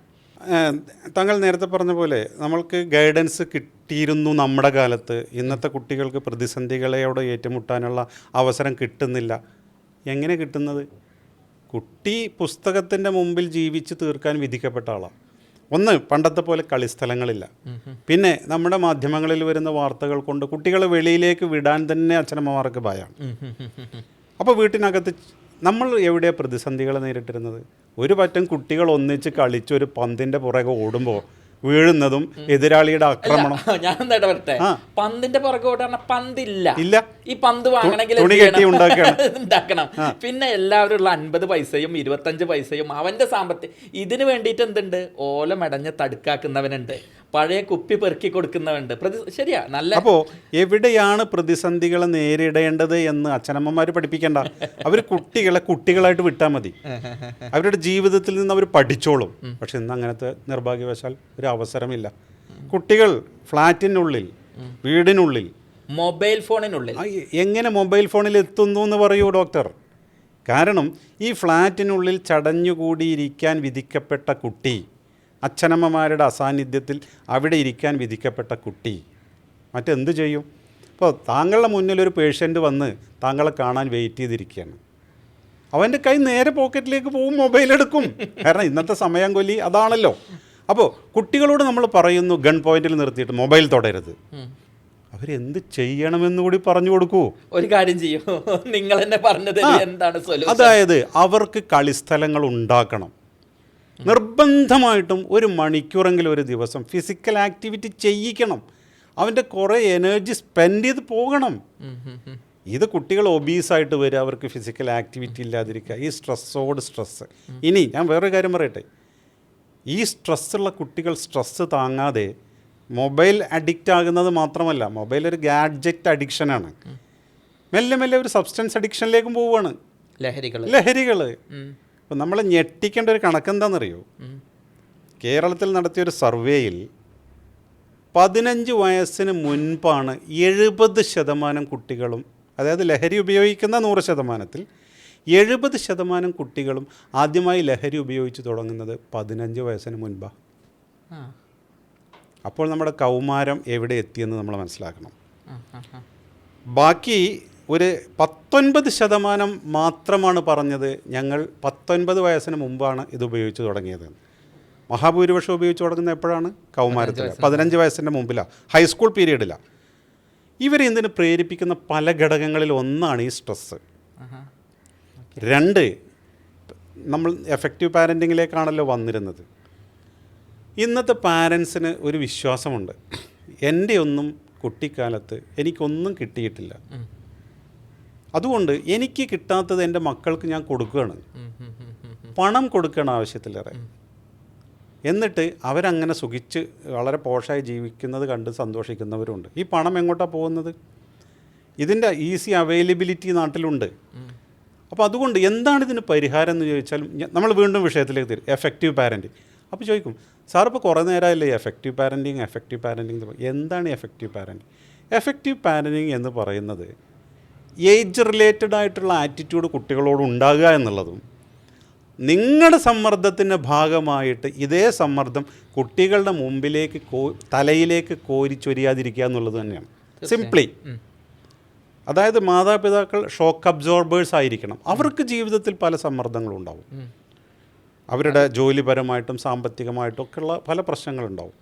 [SPEAKER 2] താങ്കൾ നേരത്തെ പറഞ്ഞ പോലെ നമ്മൾക്ക് ഗൈഡൻസ് കിട്ടിയിരുന്നു നമ്മുടെ കാലത്ത്. ഇന്നത്തെ കുട്ടികൾക്ക് പ്രതിസന്ധികളെയോട് ഏറ്റുമുട്ടാനുള്ള അവസരം കിട്ടുന്നില്ല. എങ്ങനെ കിട്ടുന്നത്? കുട്ടി പുസ്തകത്തിൻ്റെ മുമ്പിൽ ജീവിച്ച് തീർക്കാൻ വിധിക്കപ്പെട്ട ആളാണ്. ഒന്ന്, പണ്ടത്തെ പോലെ കളിസ്ഥലങ്ങളില്ല. പിന്നെ നമ്മുടെ മാധ്യമങ്ങളിൽ വരുന്ന വാർത്തകൾ കൊണ്ട് കുട്ടികളെ വെളിയിലേക്ക് വിടാൻ തന്നെ അച്ഛനമ്മമാർക്ക് ഭയമാണ്. അപ്പോൾ വീട്ടിനകത്ത് നമ്മൾ എവിടെയാണ് പ്രതിസന്ധികൾ നേരിട്ടിരുന്നത്? ഒരു പറ്റം കുട്ടികൾ ഒന്നിച്ച് കളിച്ച് ഒരു പന്തിൻ്റെ പുറകെ ഓടുമ്പോൾ വീഴുന്നതും എതിരാളിയുടെ ആക്രമണം.
[SPEAKER 1] ഞാൻ എന്താ പറയട്ടെ, പന്തിന്റെ പുറകെ ഓടാൻ പന്തില്ല.
[SPEAKER 2] ഇല്ല,
[SPEAKER 1] ഈ പന്ത് വാങ്ങണമെങ്കിൽ ഉണ്ടാക്കണം. പിന്നെ എല്ലാവരും ഉള്ള 50 പൈസയും 25 പൈസയും അവന്റെ സാമ്പത്തിക ഇതിന് വേണ്ടിയിട്ട് എന്തുണ്ട്? ഓല മെടഞ്ഞ് തടുക്കാക്കുന്നവനുണ്ട്, പഴയ കുപ്പി പെറുക്കി കൊടുക്കുന്നവനുണ്ട്. ശരിയാ, നല്ല. അപ്പോൾ
[SPEAKER 2] എവിടെയാണ് പ്രതിസന്ധികളെ നേരിടേണ്ടത് എന്ന് അച്ഛനമ്മമാർ പഠിപ്പിക്കേണ്ട. അവർ കുട്ടികളെ കുട്ടികളായിട്ട് വിട്ടാൽ മതി. അവരുടെ ജീവിതത്തിൽ നിന്ന് അവർ പഠിച്ചോളും. പക്ഷെ ഇന്ന് അങ്ങനത്തെ നിർഭാഗ്യവശാൽ ഒരു അവസരമില്ല. കുട്ടികൾ ഫ്ലാറ്റിനുള്ളിൽ, വീടിനുള്ളിൽ,
[SPEAKER 1] മൊബൈൽ ഫോണിനുള്ളിൽ.
[SPEAKER 2] എങ്ങനെ മൊബൈൽ ഫോണിൽ എത്തുന്നു എന്ന് പറയൂ ഡോക്ടർ. കാരണം ഈ ഫ്ലാറ്റിനുള്ളിൽ ചടഞ്ഞുകൂടിയിരിക്കാൻ വിധിക്കപ്പെട്ട കുട്ടി, അച്ഛനമ്മമാരുടെ അസാന്നിധ്യത്തിൽ അവിടെ ഇരിക്കാൻ വിധിക്കപ്പെട്ട കുട്ടി മറ്റെന്ത് ചെയ്യും? ഇപ്പോൾ താങ്കളുടെ മുന്നിലൊരു പേഷ്യൻ്റ് വന്ന് താങ്കളെ കാണാൻ വെയിറ്റ് ചെയ്തിരിക്കുകയാണ്. അവൻ്റെ കൈ നേരെ പോക്കറ്റിലേക്ക് പോകും, മൊബൈൽ എടുക്കും. കാരണം ഇന്നത്തെ സമയം കൊല്ലി അതാണല്ലോ. അപ്പോൾ കുട്ടികളോട് നമ്മൾ പറയുന്നു ഗൺ പോയിന്റിൽ നിർത്തിയിട്ട് മൊബൈൽ തൊടരുത്. അവരെന്ത് ചെയ്യണമെന്ന് കൂടി പറഞ്ഞു കൊടുക്കൂ.
[SPEAKER 1] ഒരു കാര്യം ചെയ്യൂ, നിങ്ങൾ എന്നെ പറഞ്ഞത് എന്താണ് സൊല്യൂഷൻ?
[SPEAKER 2] അതായത് അവർക്ക് കളിസ്ഥലങ്ങൾ ഉണ്ടാക്കണം. നിർബന്ധമായിട്ടും 1 മണിക്കൂറെങ്കിലും ഒരു ദിവസം ഫിസിക്കൽ ആക്ടിവിറ്റി ചെയ്യിക്കണം. അവൻ്റെ കുറേ എനർജി സ്പെൻഡ് ചെയ്ത് പോകണം. ഇത് കുട്ടികൾ ഒബീസായിട്ട് വരിക, അവർക്ക് ഫിസിക്കൽ ആക്ടിവിറ്റി ഇല്ലാതിരിക്കുക, ഈ സ്ട്രെസ്സോട് സ്ട്രെസ്സ്. ഇനി ഞാൻ വേറൊരു കാര്യം പറയട്ടെ, ഈ സ്ട്രെസ്സുള്ള കുട്ടികൾ സ്ട്രെസ്സ് താങ്ങാതെ മൊബൈൽ അഡിക്റ്റ് ആകുന്നത് മാത്രമല്ല, മൊബൈൽ ഒരു ഗാഡ്ജറ്റ് അഡിക്ഷനാണ്. മെല്ലെ മെല്ലെ ഒരു സബ്സ്റ്റൻസ് അഡിക്ഷനിലേക്കും പോവുകയാണ്. ലഹരികൾ. അപ്പം നമ്മൾ ഞെട്ടിക്കേണ്ട ഒരു കണക്കെന്താണെന്നറിയോ? കേരളത്തിൽ നടത്തിയൊരു സർവേയിൽ 15 വയസ്സിന് മുൻപാണ് 70% കുട്ടികളും, അതായത് ലഹരി ഉപയോഗിക്കുന്ന 100%-ത്തിൽ 70% കുട്ടികളും ആദ്യമായി ലഹരി ഉപയോഗിച്ച് തുടങ്ങുന്നത് 15 വയസ്സിന് മുൻപാണ്. അപ്പോൾ നമ്മുടെ കൗമാരം എവിടെ എത്തിയെന്ന് നമ്മൾ മനസ്സിലാക്കണം. ബാക്കി ഒരു 19% മാത്രമാണ് പറഞ്ഞത് ഞങ്ങൾ 19 വയസ്സിന് മുമ്പാണ് ഇത് ഉപയോഗിച്ച് തുടങ്ങിയത്. മഹാഭൂരിപക്ഷം ഉപയോഗിച്ച് തുടങ്ങുന്നത് എപ്പോഴാണ്? കൗമാരത്തിൽ, 15 വയസ്സിൻ്റെ മുമ്പിലാണ്, ഹൈസ്കൂൾ പീരീഡിലാണ്. ഇവരെ എന്തിനു പ്രേരിപ്പിക്കുന്ന പല ഘടകങ്ങളിൽ ഒന്നാണ് ഈ സ്ട്രെസ്സ്. 2, നമ്മൾ എഫക്റ്റീവ് പാരൻറ്റിങ്ങിലേക്കാണല്ലോ വന്നിരുന്നത്. ഇന്നത്തെ പാരൻസിന് ഒരു വിശ്വാസമുണ്ട്, എൻ്റെ ഒന്നും കുട്ടിക്കാലത്ത് എനിക്കൊന്നും കിട്ടിയിട്ടില്ല, അതുകൊണ്ട് എനിക്ക് കിട്ടാത്തത് എൻ്റെ മക്കൾക്ക് ഞാൻ കൊടുക്കുകയാണ്, പണം കൊടുക്കുകയാണ് ആവശ്യത്തിലേറെ. എന്നിട്ട് അവരങ്ങനെ സുഖിച്ച് വളരെ പോഷായി ജീവിക്കുന്നത് കണ്ട് സന്തോഷിക്കുന്നവരുണ്ട്. ഈ പണം എങ്ങോട്ടാണ് പോകുന്നത്? ഇതിൻ്റെ ഈസി അവൈലബിലിറ്റി നാട്ടിലുണ്ട്. അപ്പോൾ അതുകൊണ്ട് എന്താണ് ഇതിന് പരിഹാരം എന്ന് ചോദിച്ചാൽ നമ്മൾ വീണ്ടും വിഷയത്തിലേക്ക് തരും, എഫക്റ്റീവ് പാരൻറ്റിങ്. അപ്പോൾ ചോദിക്കും, സാർ ഇപ്പോൾ കുറേ നേരമല്ലേ എഫക്റ്റീവ് പാരൻറ്റിങ് എന്താണ് എഫക്റ്റീവ് പാരൻറ്റിങ്? എഫക്റ്റീവ് പാരൻറ്റിങ് എന്ന് പറയുന്നത് ഏജ് റിലേറ്റഡ് ആയിട്ടുള്ള ആറ്റിറ്റ്യൂഡ് കുട്ടികളോട് ഉണ്ടാകുക എന്നുള്ളതും, നിങ്ങളുടെ സമ്മർദ്ദത്തിൻ്റെ ഭാഗമായിട്ട് ഇതേ സമ്മർദ്ദം കുട്ടികളുടെ മുമ്പിലേക്ക് തലയിലേക്ക് കോരിച്ചൊരിയാതിരിക്കുക എന്നുള്ളത് തന്നെയാണ് സിംപ്ലി. അതായത് മാതാപിതാക്കൾ ഷോക്ക് അബ്സോർബേഴ്സ് ആയിരിക്കണം. അവർക്ക് ജീവിതത്തിൽ പല സമ്മർദ്ദങ്ങളും ഉണ്ടാവും, അവരുടെ ജോലിപരമായിട്ടും സാമ്പത്തികമായിട്ടും ഒക്കെയുള്ള പല പ്രശ്നങ്ങളുണ്ടാവും.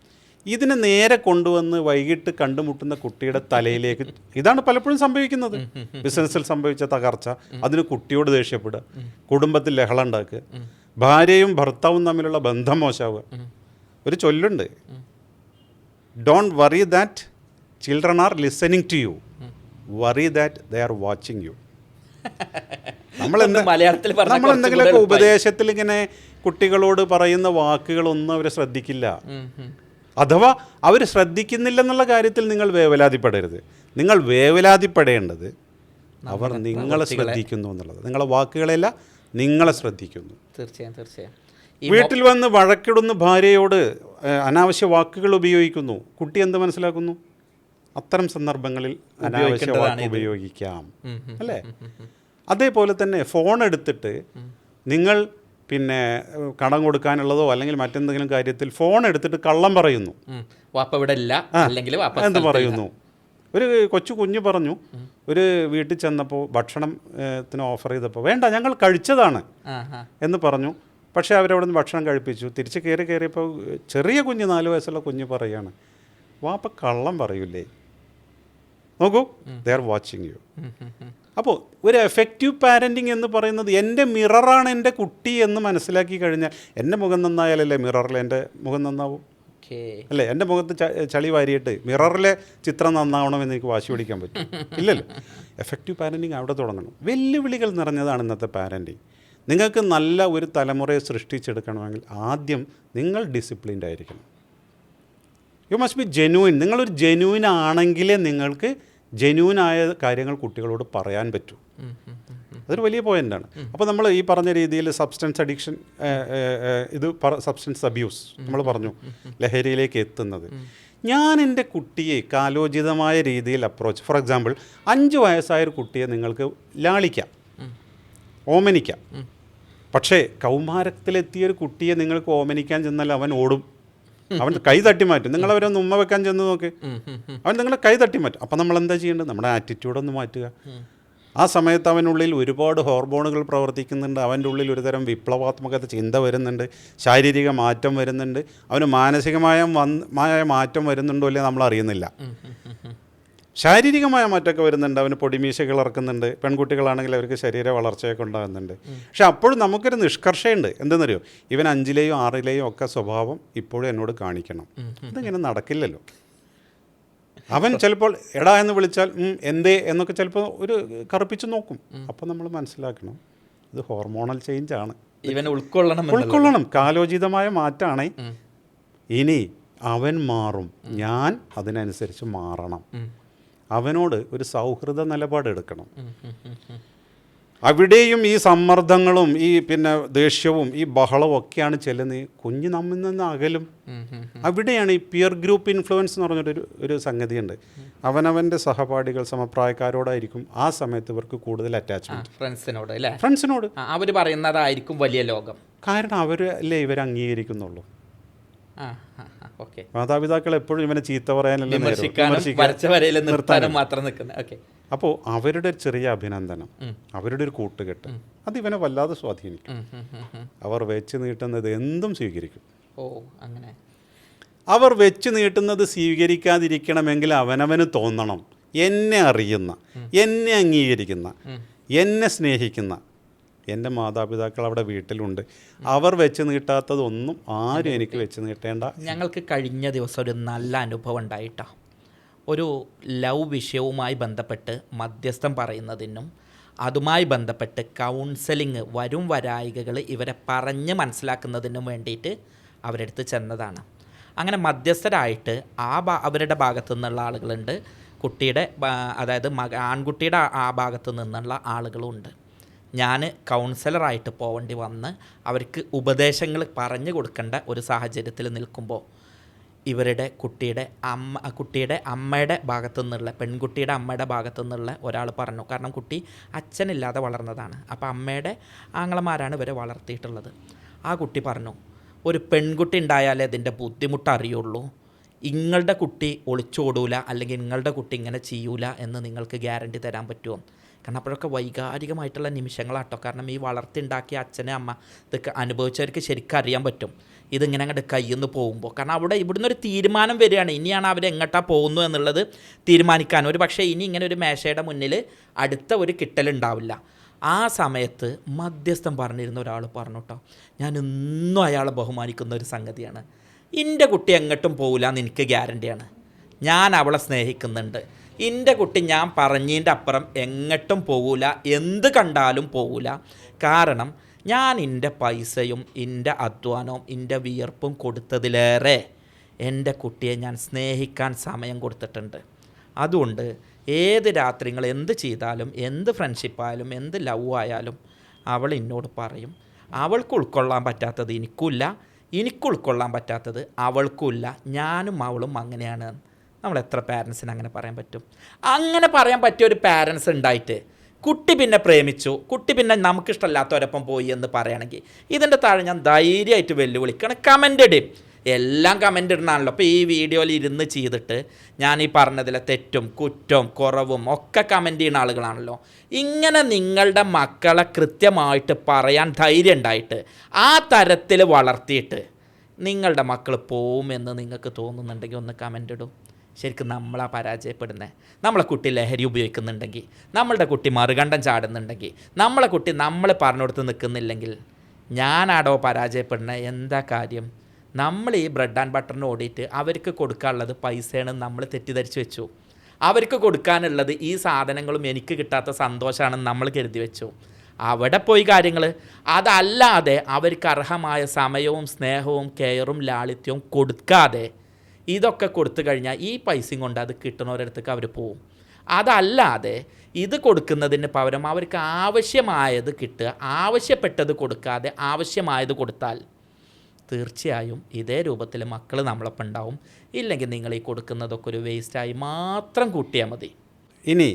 [SPEAKER 2] ഇതിനെ നേരെ കൊണ്ടുവന്ന് വൈകിട്ട് കണ്ടുമുട്ടുന്ന കുട്ടിയുടെ തലയിലേക്ക്, ഇതാണ് പലപ്പോഴും സംഭവിക്കുന്നത്. ബിസിനസ്സിൽ സംഭവിച്ച തകർച്ച, അതിന് കുട്ടിയോട് ദേഷ്യപ്പെടുക, കുടുംബത്തിൽ ലഹള ഉണ്ടാക്കുക, ഭാര്യയും ഭർത്താവും തമ്മിലുള്ള ബന്ധം മോശമാവുക. ഒരു ചൊല്ലുണ്ട്, don't worry that children are listening to you, worry that they are watching you. നമ്മളെന്തെങ്കിലുമൊക്കെ ഉപദേശത്തിൽ ഇങ്ങനെ കുട്ടികളോട് പറയുന്ന വാക്കുകളൊന്നും അവരെ ശ്രദ്ധിക്കില്ല. അഥവാ അവർ ശ്രദ്ധിക്കുന്നില്ലെന്നുള്ള കാര്യത്തിൽ നിങ്ങൾ വേവലാതിപ്പെടരുത്. നിങ്ങൾ വേവലാതിപ്പെടേണ്ടത് അവർ നിങ്ങളെ ശ്രദ്ധിക്കുന്നു എന്നുള്ളത്. നിങ്ങളെ വാക്കുകളെല്ലാം നിങ്ങളെ ശ്രദ്ധിക്കുന്നു.
[SPEAKER 1] തീർച്ചയായും.
[SPEAKER 2] വീട്ടിൽ വന്ന് വഴക്കിടുന്ന ഭാര്യയോട് അനാവശ്യ വാക്കുകൾ ഉപയോഗിക്കുന്നു, കുട്ടി എന്ത് മനസ്സിലാക്കുന്നു? അത്തരം സന്ദർഭങ്ങളിൽ അനാവശ്യ വാക്ക് ഉപയോഗിക്കാം, അല്ലേ? അതേപോലെ തന്നെ ഫോൺ എടുത്തിട്ട് നിങ്ങൾ പിന്നെ കടം കൊടുക്കാനുള്ളതോ അല്ലെങ്കിൽ മറ്റെന്തെങ്കിലും കാര്യത്തിൽ ഫോൺ എടുത്തിട്ട് കള്ളം പറയുന്നു.
[SPEAKER 1] വാപ്പ ഇവിടെ ഇല്ല, അല്ലെങ്കിൽ
[SPEAKER 2] എന്ത് പറയുന്നു. ഒരു കുഞ്ഞ് പറഞ്ഞു, ഒരു വീട്ടിൽ ചെന്നപ്പോൾ ഭക്ഷണത്തിന് ഓഫർ ചെയ്തപ്പോൾ വേണ്ട ഞങ്ങൾ കഴിച്ചതാണ് എന്ന് പറഞ്ഞു. പക്ഷേ അവരവിടെ നിന്ന് ഭക്ഷണം കഴിപ്പിച്ചു. തിരിച്ച് കയറിയപ്പോൾ ചെറിയ കുഞ്ഞ് 4 വയസ്സുള്ള കുഞ്ഞ് പറയുകയാണ്, വാപ്പ കള്ളം പറയൂലേ. നോക്കൂ, ദേ ആർ വാച്ചിങ് യു. അപ്പോൾ ഒരു എഫക്റ്റീവ് പാരൻറ്റിങ് എന്ന് പറയുന്നത് എൻ്റെ മിററാണ് എൻ്റെ കുട്ടി എന്ന് മനസ്സിലാക്കി കഴിഞ്ഞാൽ, എൻ്റെ മുഖം നന്നായാലല്ലേ മിററിൽ എൻ്റെ മുഖം നന്നാവും, അല്ലേ? എൻ്റെ മുഖത്ത് ചളി വാരിയിട്ട് മിററിലെ ചിത്രം നന്നാവണമെന്ന് എനിക്ക് വാശി പിടിക്കാൻ പറ്റും? ഇല്ലല്ലോ. എഫക്റ്റീവ് പാരൻറ്റിങ് അവിടെ തുടങ്ങണം. വെല്ലുവിളികൾ നിറഞ്ഞതാണ് ഇന്നത്തെ പാരൻറ്റിങ്. നിങ്ങൾക്ക് നല്ല ഒരു തലമുറയെ സൃഷ്ടിച്ചെടുക്കണമെങ്കിൽ ആദ്യം നിങ്ങൾ ഡിസിപ്ലിൻഡ് ആയിരിക്കണം. You must be genuine. നിങ്ങളൊരു ജെന്യൂൻ ആണെങ്കിലേ നിങ്ങൾക്ക് ജെന്യൂനായ കാര്യങ്ങൾ കുട്ടികളോട് പറയാൻ പറ്റൂ. അതൊരു വലിയ പോയിൻ്റാണ്. അപ്പോൾ നമ്മൾ ഈ പറഞ്ഞ രീതിയിൽ സബ്സ്റ്റൻസ് അഡിക്ഷൻ, സബ്സ്റ്റൻസ് അബ്യൂസ് നമ്മൾ പറഞ്ഞു, ലഹരിയിലേക്ക് എത്തുന്നത്. ഞാൻ എൻ്റെ കുട്ടിയെ കാലോചിതമായ രീതിയിൽ അപ്രോച്ച്, ഫോർ എക്സാമ്പിൾ 5 വയസ്സായൊരു കുട്ടിയെ നിങ്ങൾക്ക് ലാളിക്കാം, ഓമനിക്കാം. പക്ഷേ കൗമാരത്തിലെത്തിയൊരു കുട്ടിയെ നിങ്ങൾക്ക് ഓമനിക്കാൻ ചെന്നാൽ അവൻ ഓടും, അവൻ കൈ തട്ടി മാറ്റും. നിങ്ങളവരൊന്ന് ഉമ്മ വെക്കാൻ ചെന്ന് നോക്ക്, അവൻ നിങ്ങളെ കൈ തട്ടി മാറ്റും. അപ്പം നമ്മൾ എന്താ ചെയ്യേണ്ടത്? നമ്മുടെ ആറ്റിറ്റ്യൂഡൊന്ന് മാറ്റുക. ആ സമയത്ത് അവനുള്ളിൽ ഒരുപാട് ഹോർമോണുകൾ പ്രവർത്തിക്കുന്നുണ്ട്. അവൻ്റെ ഉള്ളിൽ ഒരുതരം വിപ്ലവാത്മക ചിന്ത വരുന്നുണ്ട്, ശാരീരിക മാറ്റം വരുന്നുണ്ട്, അവന് മാനസികമായ മാറ്റം വരുന്നുണ്ടോ ഇല്ലേ നമ്മൾ അറിയുന്നില്ല. ശാരീരികമായ മാറ്റമൊക്കെ വരുന്നുണ്ട്, അവന് പൊടിമീശകൾ ഇറക്കുന്നുണ്ട്. പെൺകുട്ടികളാണെങ്കിൽ അവർക്ക് ശരീര വളർച്ചയൊക്കെ ഉണ്ടാകുന്നുണ്ട്. പക്ഷെ അപ്പോഴും നമുക്കൊരു നിഷ്കർഷയുണ്ട്. എന്തെന്നറിയോ? ഇവൻ 5ലെയും 6ലെയും ഒക്കെ സ്വഭാവം ഇപ്പോഴും എന്നോട് കാണിക്കണം. ഇതിങ്ങനെ നടക്കില്ലല്ലോ. അവൻ ചിലപ്പോൾ എടാ എന്ന് വിളിച്ചാൽ എന്തേ എന്നൊക്കെ ചിലപ്പോൾ ഒരു കറുപ്പിച്ച് നോക്കും. അപ്പോൾ നമ്മൾ മനസ്സിലാക്കണം, ഇത് ഹോർമോണൽ ചേഞ്ചാണ്.
[SPEAKER 1] ഇവൻ ഉൾക്കൊള്ളണം.
[SPEAKER 2] കാലോചിതമായ മാറ്റമാണ്. ഇനി അവൻ മാറും, ഞാൻ അതിനനുസരിച്ച് മാറണം. അവനോട് ഒരു സൗഹൃദ നിലപാടെടുക്കണം. അവിടെയും ഈ സമ്മർദ്ദങ്ങളും ഈ പിന്നെ ദേഷ്യവും ഈ ബഹളവും ഒക്കെയാണ് ചെല്ലുന്നത്. കുഞ്ഞ് നമ്മിൽ നിന്ന് അകലും. അവിടെയാണ് ഈ പിയർ ഗ്രൂപ്പ് ഇൻഫ്ലുവൻസ് എന്ന് പറഞ്ഞൊരു സംഗതിയുണ്ട്. അവനവൻ്റെ സഹപാഠികൾ സമപ്രായക്കാരോടായിരിക്കും ആ സമയത്ത് ഇവർക്ക് കൂടുതൽ അറ്റാച്ച്മെൻറ്റ്. ഫ്രണ്ട്സിനോട്
[SPEAKER 1] അവർ പറയുന്നതായിരിക്കും വലിയ ലോകം.
[SPEAKER 2] കാരണം അവരല്ലേ ഇവർ അംഗീകരിക്കുന്നുള്ളൂ. മാതാപിതാക്കൾ എപ്പോഴും ഇവനെ ചീത്ത പറയാനല്ലേ അപ്പോൾ അവരുടെ ചെറിയ അഭിനന്ദനം, അവരുടെ ഒരു കൂട്ടുകെട്ട്, അത് ഇവനെ വല്ലാതെ സ്വാധീനിക്കും. അവർ വെച്ച് നീട്ടുന്നത് എന്തും സ്വീകരിക്കും. അവർ വെച്ച് നീട്ടുന്നത് സ്വീകരിക്കാതിരിക്കണമെങ്കിൽ അവനവന് തോന്നണം, എന്നെ അറിയുന്ന, എന്നെ അംഗീകരിക്കുന്ന, എന്നെ സ്നേഹിക്കുന്ന എൻ്റെ മാതാപിതാക്കൾ അവിടെ വീട്ടിലുണ്ട്. അവർ വെച്ച് നീട്ടാത്തതൊന്നും ആരും എനിക്ക് വെച്ച് നീട്ടേണ്ട.
[SPEAKER 1] ഞങ്ങൾക്ക് കഴിഞ്ഞ ദിവസം ഒരു നല്ല അനുഭവം ഉണ്ടായിട്ടാ. ഒരു ലവ് വിഷയവുമായി ബന്ധപ്പെട്ട് മധ്യസ്ഥം പറയുന്നതിനും അതുമായി ബന്ധപ്പെട്ട് കൗൺസിലിങ് വരും വരായികകൾ ഇവരെ പറഞ്ഞ് മനസ്സിലാക്കുന്നതിനും വേണ്ടിയിട്ട് അവരെടുത്ത് ചെന്നതാണ്. അങ്ങനെ മധ്യസ്ഥരായിട്ട് അവരുടെ ഭാഗത്തു നിന്നുള്ള ആളുകളുണ്ട്, കുട്ടിയുടെ അതായത് ആൺകുട്ടിയുടെ ആ ഭാഗത്തു നിന്നുള്ള ആളുകളുമുണ്ട്. ഞാൻ കൗൺസിലറായിട്ട് പോവേണ്ടി വന്ന് അവർക്ക് ഉപദേശങ്ങൾ പറഞ്ഞു കൊടുക്കേണ്ട ഒരു സാഹചര്യത്തിൽ നിൽക്കുമ്പോൾ ഇവരുടെ കുട്ടിയുടെ അമ്മയുടെ ഭാഗത്തു നിന്നുള്ള, പെൺകുട്ടിയുടെ അമ്മയുടെ ഭാഗത്തു നിന്നുള്ള ഒരാൾ പറഞ്ഞു. കാരണം കുട്ടി അച്ഛനില്ലാതെ വളർന്നതാണ്. അപ്പോൾ അമ്മയുടെ ആങ്ങളമാരാണ് ഇവരെ വളർത്തിയിട്ടുള്ളത്. ആ കുട്ടി പറഞ്ഞു, ഒരു പെൺകുട്ടി ഉണ്ടായാലേ അതിൻ്റെ ബുദ്ധിമുട്ട് അറിയുള്ളൂ. നിങ്ങളുടെ കുട്ടി ഒളിച്ചോടൂല, അല്ലെങ്കിൽ നിങ്ങളുടെ കുട്ടി ഇങ്ങനെ ചെയ്യൂല എന്ന് നിങ്ങൾക്ക് ഗ്യാരണ്ടി തരാൻ പറ്റുമോ? കാരണം അപ്പോഴൊക്കെ വൈകാരികമായിട്ടുള്ള നിമിഷങ്ങളാട്ടോ. കാരണം ഈ വളർത്തിണ്ടാക്കിയ അച്ഛനെ അമ്മ ഇതൊക്കെ അനുഭവിച്ചവർക്ക് ശരിക്കും അറിയാൻ പറ്റും ഇതിങ്ങനെ അങ്ങോട്ട് കയ്യിൽ നിന്ന് പോകുമ്പോൾ. കാരണം അവിടെ ഇവിടുന്ന് ഒരു തീരുമാനം വരികയാണ്, ഇനിയാണ് അവരെങ്ങോട്ടാണ് പോകുന്നു എന്നുള്ളത് തീരുമാനിക്കാൻ. ഒരു പക്ഷേ ഇനി ഇങ്ങനെ ഒരു മേശയുടെ മുന്നിൽ അടുത്ത ഒരു കിട്ടലുണ്ടാവില്ല. ആ സമയത്ത് മധ്യസ്ഥം പറഞ്ഞിരുന്ന ഒരാൾ പറഞ്ഞു കേട്ടോ, ഞാൻ ഇന്നും അയാളെ ബഹുമാനിക്കുന്ന ഒരു സംഗതിയാണ്, എൻ്റെ കുട്ടി എങ്ങോട്ടും പോകില്ല എന്ന് എനിക്ക് ഗ്യാരണ്ടിയാണ്. ഞാൻ അവളെ സ്നേഹിക്കുന്നുണ്ട്. എൻ്റെ കുട്ടി ഞാൻ പറഞ്ഞതിൻ്റെ അപ്പുറം എങ്ങോട്ടും പോകില്ല, എന്ത് കണ്ടാലും പോകില്ല. കാരണം ഞാൻ എൻ്റെ പൈസയും എൻ്റെ അധ്വാനവും എൻ്റെ വിയർപ്പും കൊടുത്തതിലേറെ എൻ്റെ കുട്ടിയെ ഞാൻ സ്നേഹിക്കാൻ സമയം കൊടുത്തിട്ടുണ്ട്. അതുകൊണ്ട് ഏത് രാത്രി നിങ്ങൾ എന്ത് ചെയ്താലും, എന്ത് ഫ്രണ്ട്ഷിപ്പായാലും, എന്ത് ലവ് ആയാലും അവൾ എന്നോട് പറയും. അവൾക്ക് ഉൾക്കൊള്ളാൻ പറ്റാത്തത് എനിക്കുമില്ല, എനിക്ക് ഉൾക്കൊള്ളാൻ പറ്റാത്തത് അവൾക്കുമില്ല. ഞാനും അവളും അങ്ങനെയാണ്. നമ്മൾ എത്ര പാരൻസിന് അങ്ങനെ പറയാൻ പറ്റും? അങ്ങനെ പറയാൻ പറ്റിയ ഒരു പാരൻസ് ഉണ്ടായിട്ട് കുട്ടി പിന്നെ പ്രേമിച്ചു, കുട്ടി പിന്നെ നമുക്കിഷ്ടമല്ലാത്തവരൊപ്പം പോയി എന്ന് പറയുകയാണെങ്കിൽ ഇതിൻ്റെ താഴെ ഞാൻ ധൈര്യമായിട്ട് വെല്ലുവിളിക്കണം, കമൻ്റ് ഇടും. എല്ലാം കമൻ്റ് ഇടണമല്ലോ. അപ്പോൾ ഈ വീഡിയോയിൽ ഇരുന്ന് ചെയ്തിട്ട് ഞാൻ ഈ പറഞ്ഞതിലെ തെറ്റും കുറ്റവും കുറവും ഒക്കെ കമൻ്റ് ചെയ്യുന്ന ആളുകളാണല്ലോ. ഇങ്ങനെ നിങ്ങളുടെ മക്കളെ കൃത്യമായിട്ട് പറയാൻ ധൈര്യം ഉണ്ടായിട്ട് ആ തരത്തിൽ വളർത്തിയിട്ട് നിങ്ങളുടെ മക്കൾ പോവുമെന്ന് നിങ്ങൾക്ക് തോന്നുന്നുണ്ടെങ്കിൽ ഒന്ന് കമൻ്റ് ഇടും. ശരിക്കും നമ്മളാ പരാജയപ്പെടുന്നത്. നമ്മളെ കുട്ടി ലഹരി ഉപയോഗിക്കുന്നുണ്ടെങ്കിൽ, നമ്മളുടെ കുട്ടി മറുകണ്ഠം ചാടുന്നുണ്ടെങ്കിൽ, നമ്മളെ കുട്ടി നമ്മൾ പറഞ്ഞു കൊടുത്ത് നിൽക്കുന്നില്ലെങ്കിൽ ഞാനാടോ പരാജയപ്പെടുന്നത്? എന്താ കാര്യം? നമ്മൾ ഈ ബ്രെഡ് ആൻഡ് ബട്ടറിന് ഓടിയിട്ട് അവർക്ക് കൊടുക്കാനുള്ളത് പൈസയാണ് നമ്മൾ തെറ്റിദ്ധരിച്ച് വെച്ചു. അവർക്ക് കൊടുക്കാനുള്ളത് ഈ സാധനങ്ങളും എനിക്ക് കിട്ടാത്ത സന്തോഷമാണെന്ന് നമ്മൾ കരുതി വെച്ചു. അവിടെ പോയി കാര്യങ്ങൾ അതല്ലാതെ അവർക്ക് അർഹമായ സമയവും സ്നേഹവും കെയറും ലാളിത്യവും കൊടുക്കാതെ ഇതൊക്കെ കൊടുത്തു കഴിഞ്ഞാൽ ഈ പൈസയും കൊണ്ട് അത് കിട്ടുന്നവരടുത്തേക്ക് അവർ പോവും. അതല്ലാതെ ഇത് കൊടുക്കുന്നതിന് പകരം അവർക്ക് ആവശ്യമായത് കിട്ടുക, ആവശ്യപ്പെട്ടത് കൊടുക്കാതെ ആവശ്യമായത് കൊടുത്താൽ തീർച്ചയായും ഇതേ രൂപത്തിൽ മക്കൾ നമ്മളൊപ്പം ഉണ്ടാവും. ഇല്ലെങ്കിൽ നിങ്ങൾ ഈ കൊടുക്കുന്നതൊക്കെ ഒരു വേസ്റ്റായി മാത്രം കൂട്ടിയാൽ മതി.
[SPEAKER 2] ഇനി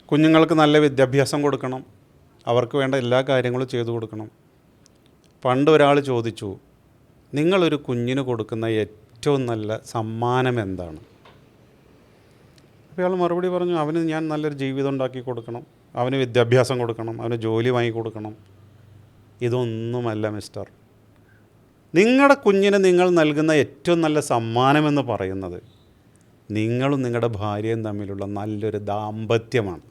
[SPEAKER 2] കുഞ്ഞുങ്ങൾക്ക് നല്ല വിദ്യാഭ്യാസം കൊടുക്കണം, അവർക്ക് വേണ്ട എല്ലാ കാര്യങ്ങളും ചെയ്തു കൊടുക്കണം. പണ്ട് ഒരാൾ ചോദിച്ചു, നിങ്ങളൊരു കുഞ്ഞിന് കൊടുക്കുന്ന ഏറ്റവും നല്ല സമ്മാനം എന്താണ്? അപ്പോൾ അയാൾ മറുപടി പറഞ്ഞു, അവന് ഞാൻ നല്ലൊരു ജീവിതം ഉണ്ടാക്കി കൊടുക്കണം, അവന് വിദ്യാഭ്യാസം കൊടുക്കണം, അവന് ജോലി വാങ്ങി കൊടുക്കണം. ഇതൊന്നുമല്ല മിസ്റ്റർ. നിങ്ങളുടെ കുഞ്ഞിന് നിങ്ങൾ നൽകുന്ന ഏറ്റവും നല്ല സമ്മാനമെന്ന് പറയുന്നത് നിങ്ങളും നിങ്ങളുടെ ഭാര്യയും തമ്മിലുള്ള നല്ലൊരു ദാമ്പത്യമാണ്.